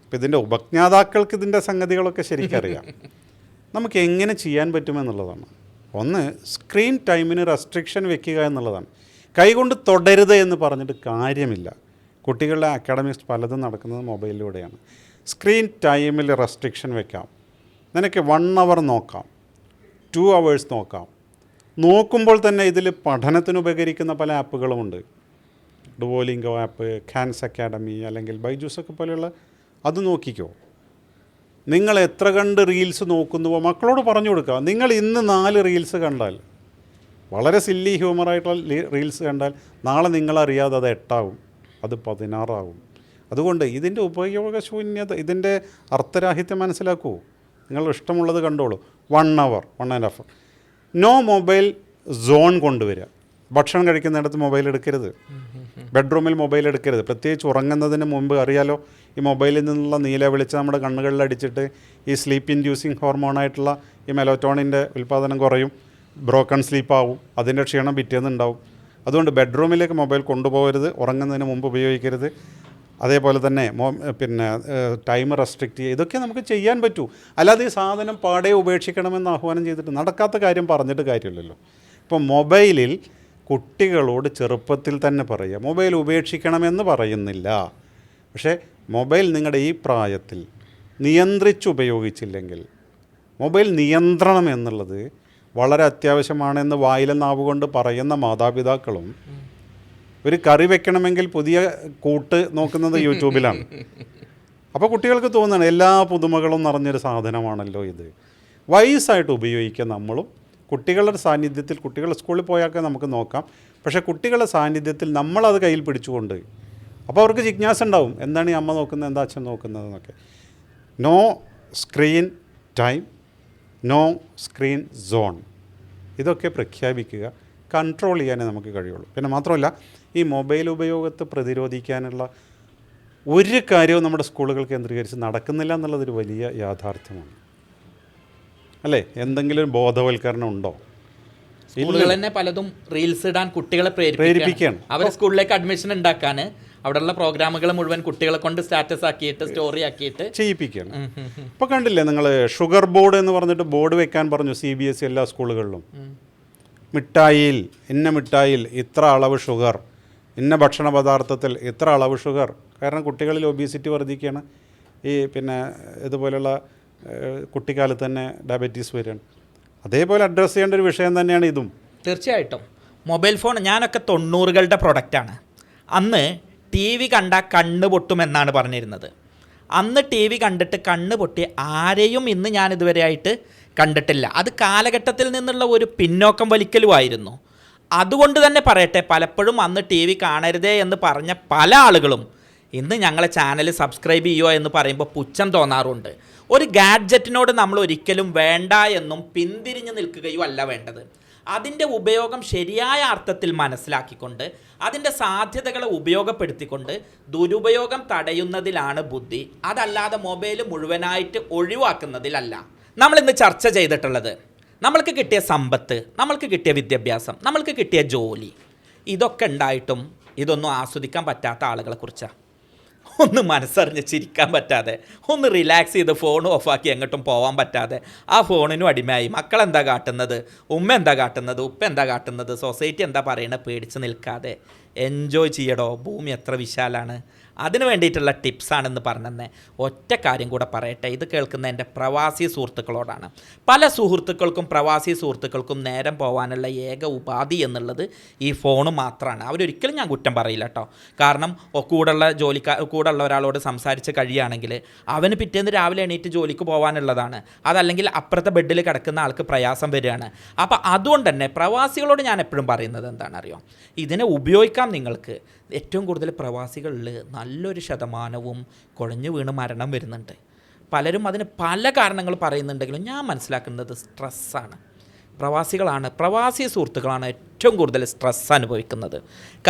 [SPEAKER 2] അപ്പം ഇതിൻ്റെ ഉപജ്ഞാതാക്കൾക്ക് ഇതിൻ്റെ സംഗതികളൊക്കെ ശരിക്കറിയാം. നമുക്ക് എങ്ങനെ ചെയ്യാൻ പറ്റുമെന്നുള്ളതാണ്. ഒന്ന്, സ്ക്രീൻ ടൈമിന് റെസ്ട്രിക്ഷൻ വെക്കുക എന്നുള്ളതാണ്. കൈകൊണ്ട് തൊടരുത് എന്ന് പറഞ്ഞിട്ട് കാര്യമില്ല. കുട്ടികളുടെ അക്കാഡമിക്സ് പലതും നടക്കുന്നത് മൊബൈലിലൂടെയാണ്. സ്ക്രീൻ ടൈമിൽ റെസ്ട്രിക്ഷൻ വെക്കാം. നിനക്ക് 1 hour നോക്കാം, 2 hours നോക്കാം. നോക്കുമ്പോൾ തന്നെ ഇതിൽ പഠനത്തിന് ഉപകരിക്കുന്ന പല ആപ്പുകളുമുണ്ട്. ഡുവോലിംഗോ ആപ്പ്, ഖാൻസ് അക്കാഡമി അല്ലെങ്കിൽ ബൈജൂസൊക്കെ പോലെയുള്ള അത് നോക്കിക്കോ. നിങ്ങൾ എത്ര കണ്ട് റീൽസ് നോക്കുന്നുവോ മക്കളോട് പറഞ്ഞു കൊടുക്കുക. നിങ്ങൾ ഇന്ന് 4 റീൽസ് കണ്ടാൽ, വളരെ സില്ലി ഹ്യൂമറായിട്ടുള്ള റീൽസ് കണ്ടാൽ, നാളെ നിങ്ങളറിയാതെ അത് 8 ആവും, അത് 16 ആവും. അതുകൊണ്ട് ഇതിൻ്റെ ഉപയോഗശൂന്യത, ഇതിൻ്റെ അർത്ഥരാഹിത്യം മനസ്സിലാക്കൂ. നിങ്ങൾ ഇഷ്ടമുള്ളത് കണ്ടോളൂ. 1 hour, 1.5 hour. No mobile zone കൊണ്ടുവരിക. ഭക്ഷണം കഴിക്കുന്നിടത്ത് മൊബൈൽ എടുക്കരുത്, ബെഡ്റൂമിൽ മൊബൈൽ എടുക്കരുത്. പ്രത്യേകിച്ച് ഉറങ്ങുന്നതിന് മുമ്പ് അറിയാലോ, ഈ മൊബൈലിൽ നിന്നുള്ള നീല വെളിച്ചം നമ്മുടെ കണ്ണുകളിൽ അടിച്ചിട്ട് ഈ സ്ലീപ്പ് ഇൻഡ്യൂസിങ് ഹോർമോണായിട്ടുള്ള ഈ മെലറ്റോണിൻ്റെ ഉൽപ്പാദനം കുറയും, ബ്രോക്കൺ സ്ലീപ്പാവും, അതിൻ്റെ ക്ഷീണം പിറ്റേന്നുണ്ടാവും. അതുകൊണ്ട് ബെഡ്റൂമിലേക്ക് മൊബൈൽ കൊണ്ടുപോകരുത്, ഉറങ്ങുന്നതിന് മുമ്പ് ഉപയോഗിക്കരുത്. അതേപോലെ തന്നെ ടൈം റെസ്ട്രിക്റ്റ് ചെയ്യുക. ഇതൊക്കെ നമുക്ക് ചെയ്യാൻ പറ്റൂ. അല്ലാതെ ഈ സാധനം പാടെ ഉപേക്ഷിക്കണമെന്ന് ആഹ്വാനം ചെയ്തിട്ട് നടക്കാത്ത കാര്യം പറഞ്ഞിട്ട് കാര്യമില്ലല്ലോ. ഇപ്പോൾ മൊബൈലിൽ കുട്ടികളോട് ചെറുപ്പത്തിൽ തന്നെ പറയുക, മൊബൈൽ ഉപേക്ഷിക്കണമെന്ന് പറയുന്നില്ല. പക്ഷേ മൊബൈൽ നിങ്ങളുടെ ഈ പ്രായത്തിൽ നിയന്ത്രിച്ചുപയോഗിച്ചില്ലെങ്കിൽ, മൊബൈൽ നിയന്ത്രണം എന്നുള്ളത് വളരെ അത്യാവശ്യമാണെന്ന് വായിലെ നാവ് കൊണ്ട് പറയുന്ന മാതാപിതാക്കളും ഒരു കറി വെക്കണമെങ്കിൽ പുതിയ കൂട്ട് നോക്കുന്നത് യൂട്യൂബിലാണ്. അപ്പോൾ കുട്ടികൾക്ക് തോന്നുകയാണ് എല്ലാ പുതുമകളും നിറഞ്ഞൊരു സാധനമാണല്ലോ ഇത്. വയസ്സായിട്ട് ഉപയോഗിക്കുക നമ്മളും. കുട്ടികളുടെ സാന്നിധ്യത്തിൽ, കുട്ടികൾ സ്കൂളിൽ പോയാൽ നമുക്ക് നോക്കാം, പക്ഷേ കുട്ടികളുടെ സാന്നിധ്യത്തിൽ നമ്മളത് കയ്യിൽ പിടിച്ചുകൊണ്ട്, അപ്പോൾ അവർക്ക് ജിജ്ഞാസ ഉണ്ടാവും, എന്താണ് ഈ അമ്മ നോക്കുന്നത്, എന്താ അച്ഛൻ നോക്കുന്നത് എന്നൊക്കെ. No screen time, no screen zone, ഇതൊക്കെ പ്രഖ്യാപിക്കുക. കൺട്രോൾ ചെയ്യാനേ നമുക്ക് കഴിയുള്ളൂ. പിന്നെ മാത്രമല്ല, ഈ മൊബൈൽ ഉപയോഗത്തെ പ്രതിരോധിക്കാനുള്ള ഒരു കാര്യവും നമ്മുടെ സ്കൂളുകൾ കേന്ദ്രീകരിച്ച് നടക്കുന്നില്ല എന്നുള്ളതൊരു വലിയ യാഥാർത്ഥ്യമാണ്. അല്ലേ? എന്തെങ്കിലും ബോധവൽക്കരണം ഉണ്ടോ?
[SPEAKER 1] സ്കൂളുകൾ തന്നെ പലതും റീൽസ് ഇടാൻ കുട്ടികളെ പ്രേരിപ്പിക്കുകയാണ്. അവർ സ്കൂളിലേക്ക് അഡ്മിഷൻ ഉണ്ടാക്കാൻ അവിടെയുള്ള പ്രോഗ്രാമുകൾ മുഴുവൻ കുട്ടികളെ കൊണ്ട് സ്റ്റാറ്റസ് ആക്കിയിട്ട്, സ്റ്റോറി ആക്കിയിട്ട്
[SPEAKER 2] ചെയ്യിപ്പിക്കുകയാണ്. ഇപ്പോൾ കണ്ടില്ലേ നിങ്ങൾ, ഷുഗർ ബോർഡ് എന്ന് പറഞ്ഞിട്ട് ബോർഡ് വെക്കാൻ പറഞ്ഞു CBSE എല്ലാ സ്കൂളുകളിലും. മിഠായിയിൽ, ഇന്ന മിഠായിയിൽ ഇത്ര അളവ് ഷുഗർ, ഇന്ന ഭക്ഷണ പദാർത്ഥത്തിൽ ഇത്ര അളവ് ഷുഗർ. കാരണം കുട്ടികളിൽ ഒബീസിറ്റി വർദ്ധിക്കുകയാണ്. ഈ ഇതുപോലെയുള്ള കുട്ടിക്കാലത്ത് തന്നെ ഡയബറ്റീസ് വരികയാണ്. അതേപോലെ അഡ്രസ്സ് ചെയ്യേണ്ട ഒരു വിഷയം തന്നെയാണ് ഇതും.
[SPEAKER 1] തീർച്ചയായിട്ടും. മൊബൈൽ ഫോൺ ഞാനൊക്കെ 90കളുടെ പ്രൊഡക്റ്റാണ്. അന്ന് TV കണ്ടാൽ കണ്ണ് പൊട്ടുമെന്നാണ് പറഞ്ഞിരുന്നത്. അന്ന് TV കണ്ടിട്ട് കണ്ണ് പൊട്ടി ആരെയും ഇന്ന് ഞാനിതുവരെയായിട്ട് കണ്ടിട്ടില്ല. അത് കാലഘട്ടത്തിൽ നിന്നുള്ള ഒരു പിന്നോക്കം വലിക്കലുമായിരുന്നു. അതുകൊണ്ട് തന്നെ പറയട്ടെ, പലപ്പോഴും അന്ന് TV കാണരുതേ എന്ന് പറഞ്ഞ പല ആളുകളും ഇന്ന് ഞങ്ങളെ ചാനൽ സബ്സ്ക്രൈബ് ചെയ്യുമോ എന്ന് പറയുമ്പോൾ പുച്ഛം തോന്നാറുണ്ട്. ഒരു ഗാഡ്ജറ്റിനോട് നമ്മൾ ഒരിക്കലും വേണ്ട എന്നും പിന്തിരിഞ്ഞു നിൽക്കുകയോ അല്ല വേണ്ടത്. അതിൻ്റെ ഉപയോഗം ശരിയായ അർത്ഥത്തിൽ മനസ്സിലാക്കിക്കൊണ്ട് അതിൻ്റെ സാധ്യതകളെ ഉപയോഗപ്പെടുത്തിക്കൊണ്ട് ദുരുപയോഗം തടയുന്നതിലാണ് ബുദ്ധി. അതല്ലാതെ മൊബൈൽ മുഴുവനായിട്ട് ഒഴിവാക്കുന്നതിലല്ല. നമ്മളിന്ന് ചർച്ച ചെയ്തിട്ടുള്ളത് നമ്മൾക്ക് കിട്ടിയ സമ്പത്ത്, നമ്മൾക്ക് കിട്ടിയ വിദ്യാഭ്യാസം, നമ്മൾക്ക് കിട്ടിയ ജോലി, ഇതൊക്കെ ഉണ്ടായിട്ടും ഇതൊന്നും ആസ്വദിക്കാൻ പറ്റാത്ത ആളുകളെക്കുറിച്ചാണ്. ഒന്ന് മനസ്സറിഞ്ഞ് ചിരിക്കാൻ പറ്റാതെ, ഒന്ന് റിലാക്സ് ചെയ്ത് ഫോൺ ഓഫാക്കി എങ്ങോട്ടും പോകാൻ പറ്റാതെ ആ ഫോണിനും അടിമയായി. മക്കളെന്താ കാട്ടുന്നത്, ഉമ്മ എന്താ കാട്ടുന്നത്, ഉപ്പ എന്താ കാട്ടുന്നത്, സൊസൈറ്റി എന്താ പറയണത് പേടിച്ച് നിൽക്കാതെ എൻജോയ് ചെയ്യടോ. ഭൂമി എത്ര വിശാലാണ്. അതിന് വേണ്ടിയിട്ടുള്ള ടിപ്സാണെന്ന് പറഞ്ഞതന്നെ. ഒറ്റ കാര്യം കൂടെ പറയട്ടെ, ഇത് കേൾക്കുന്ന എൻ്റെ പ്രവാസി സുഹൃത്തുക്കളോടാണ്. പല സുഹൃത്തുക്കൾക്കും പ്രവാസി സുഹൃത്തുക്കൾക്കും നേരം പോകാനുള്ള ഏക ഉപാധി എന്നുള്ളത് ഈ ഫോണ് മാത്രമാണ്. അവരൊരിക്കലും ഞാൻ കുറ്റം പറയില്ല കേട്ടോ. കാരണം കൂടുള്ള ഒരാളോട് സംസാരിച്ച് കഴിയുകയാണെങ്കിൽ അവന് പിറ്റേന്ന് രാവിലെ എണീറ്റ് ജോലിക്ക് പോകാനുള്ളതാണ്. അതല്ലെങ്കിൽ അപ്പുറത്തെ ബെഡിൽ കിടക്കുന്ന ആൾക്ക് പ്രയാസം വരികയാണ്. അപ്പോൾ അതുകൊണ്ട് തന്നെ പ്രവാസികളോട് ഞാൻ എപ്പോഴും പറയുന്നത് എന്താണെന്നറിയോ, ഇതിനെ ഉപയോഗിക്കാൻ നിങ്ങൾക്ക്. ഏറ്റവും കൂടുതൽ പ്രവാസികളിൽ നല്ലൊരു ശതമാനവും കുഴഞ്ഞു വീണ് മരണം വരുന്നുണ്ട്. പലരും അതിന് പല കാരണങ്ങൾ പറയുന്നുണ്ടെങ്കിലും ഞാൻ മനസ്സിലാക്കുന്നത് സ്ട്രെസ്സാണ്. പ്രവാസി സുഹൃത്തുക്കളാണ് ഏറ്റവും കൂടുതൽ സ്ട്രെസ് അനുഭവിക്കുന്നത്.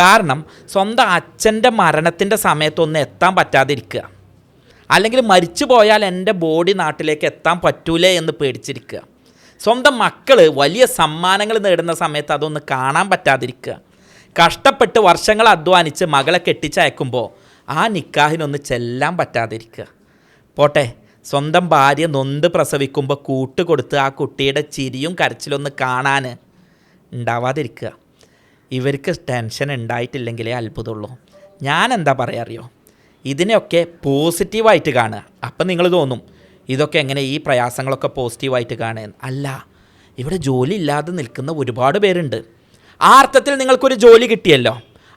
[SPEAKER 1] കാരണം സ്വന്തം അച്ഛൻ്റെ മരണത്തിൻ്റെ സമയത്തൊന്നും എത്താൻ പറ്റാതിരിക്കുക, അല്ലെങ്കിൽ മരിച്ചു പോയാൽ എൻ്റെ ബോഡി നാട്ടിലേക്ക് എത്താൻ പറ്റൂലേ എന്ന് പേടിച്ചിരിക്കുക, സ്വന്തം മക്കൾ വലിയ സമ്മാനങ്ങൾ നേടുന്ന സമയത്ത് അതൊന്ന് കാണാൻ പറ്റാതിരിക്കുക, കഷ്ടപ്പെട്ട് വർഷങ്ങൾ അധ്വാനിച്ച് മകളെ കെട്ടിച്ചയക്കുമ്പോൾ ആ നിക്കാഹിനൊന്ന് ചെല്ലാൻ പറ്റാതിരിക്കുക. പോട്ടെ, സ്വന്തം ഭാര്യ നൊന്ത് പ്രസവിക്കുമ്പോൾ കൂട്ടുകൊടുത്ത് ആ കുട്ടിയുടെ ചിരിയും കരച്ചിലൊന്ന് കാണാൻ ഉണ്ടാവാതിരിക്കുക. ഇവർക്ക് ടെൻഷൻ ഉണ്ടായിട്ടില്ലെങ്കിലേ അത്ഭുതമുള്ളൂ. ഞാൻ എന്താ പറയുക അറിയോ, ഇതിനെയൊക്കെ പോസിറ്റീവായിട്ട് കാണുക. അപ്പം നിങ്ങൾ തോന്നും ഇതൊക്കെ എങ്ങനെ ഈ പ്രയാസങ്ങളൊക്കെ പോസിറ്റീവായിട്ട് കാണുക. അല്ല, ഇവിടെ ജോലി ഇല്ലാതെ നിൽക്കുന്ന ഒരുപാട് പേരുണ്ട്. ആ അർത്ഥത്തിൽ നിങ്ങൾക്കൊരു ജോലി കിട്ടിയല്ലോ,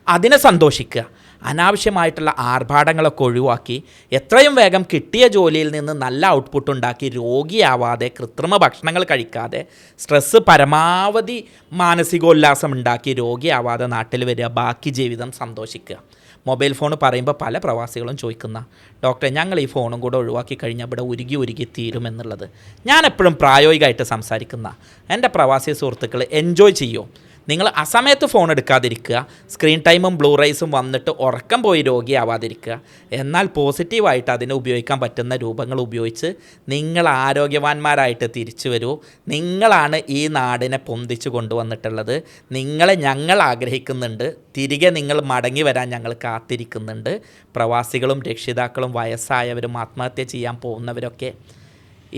[SPEAKER 1] അതിനെ സന്തോഷിക്കുക. അനാവശ്യമായിട്ടുള്ള ആർഭാടങ്ങളൊക്കെ ഒഴിവാക്കി എത്രയും വേഗം കിട്ടിയ ജോലിയിൽ നിന്ന് നല്ല ഔട്ട്പുട്ട് ഉണ്ടാക്കി രോഗിയാവാതെ, കൃത്രിമ ഭക്ഷണങ്ങൾ കഴിക്കാതെ, സ്ട്രെസ്സ് പരമാവധി മാനസികോല്ലാസം ഉണ്ടാക്കി രോഗിയാവാതെ നാട്ടിൽ വരിക, ബാക്കി ജീവിതം സന്തോഷിക്കുക. മൊബൈൽ ഫോൺ പറയുമ്പോൾ പല പ്രവാസികളും ചോദിക്കുന്ന, ഡോക്ടറെ ഞങ്ങൾ ഈ ഫോണും കൂടെ ഒഴിവാക്കി കഴിഞ്ഞാൽ ഇവിടെ ഉരുകി തീരുമെന്നുള്ളത്. ഞാൻ എപ്പോഴും പ്രായോഗികമായിട്ട് സംസാരിക്കുന്ന എൻ്റെ പ്രവാസി സുഹൃത്തുക്കൾ എൻജോയ് ചെയ്യൂ. നിങ്ങൾ അസമയത്ത് ഫോൺ എടുക്കാതിരിക്കുക, സ്ക്രീൻ ടൈമും ബ്ലൂ റൈസും വന്നിട്ട് ഉറക്കം പോയി രോഗിയാവാതിരിക്കുക. എന്നാൽ പോസിറ്റീവായിട്ട് അതിനെ ഉപയോഗിക്കാൻ പറ്റുന്ന രൂപങ്ങൾ ഉപയോഗിച്ച് നിങ്ങൾ ആരോഗ്യവാന്മാരായിട്ട് തിരിച്ചു വരൂ. നിങ്ങളാണ് ഈ നാടിനെ പൊന്തിച്ചു കൊണ്ടുവന്നിട്ടുള്ളത്. നിങ്ങളെ ഞങ്ങൾ ആഗ്രഹിക്കുന്നുണ്ട്. തിരികെ നിങ്ങൾ മടങ്ങി വരാൻ ഞങ്ങൾ കാത്തിരിക്കുന്നുണ്ട്. പ്രവാസികളും രക്ഷിതാക്കളും വയസ്സായവരും ആത്മഹത്യ ചെയ്യാൻ പോകുന്നവരൊക്കെ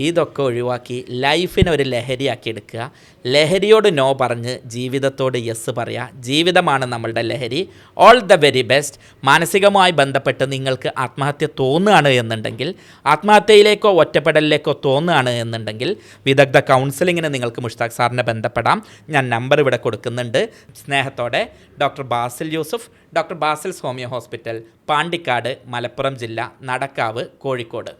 [SPEAKER 1] ഇതൊക്കെ ഒഴിവാക്കി ലൈഫിനെ ഒരു ലഹരിയാക്കി എടുക്കുക. ലഹരിയോട് നോ പറഞ്ഞ് ജീവിതത്തോട് യെസ് പറയുക. ജീവിതമാണ് നമ്മളുടെ ലഹരി. All the very best. മാനസികമായി ബന്ധപ്പെട്ട് നിങ്ങൾക്ക് ആത്മഹത്യ തോന്നുകയാണ് എന്നുണ്ടെങ്കിൽ, ആത്മഹത്യയിലേക്കോ ഒറ്റപ്പെടലിലേക്കോ തോന്നുകയാണ് എന്നുണ്ടെങ്കിൽ, വിദഗ്ധ കൗൺസിലിങ്ങിന് നിങ്ങൾക്ക് മുഷ്താഖ് സാറിനെ ബന്ധപ്പെടാം. ഞാൻ നമ്പർ ഇവിടെ കൊടുക്കുന്നുണ്ട്. സ്നേഹത്തോടെ doctor Basil Yusuf, doctor Basil's homeo hospital, Pandikkad, Malappuram ജില്ല, നടക്കാവ്, കോഴിക്കോട്.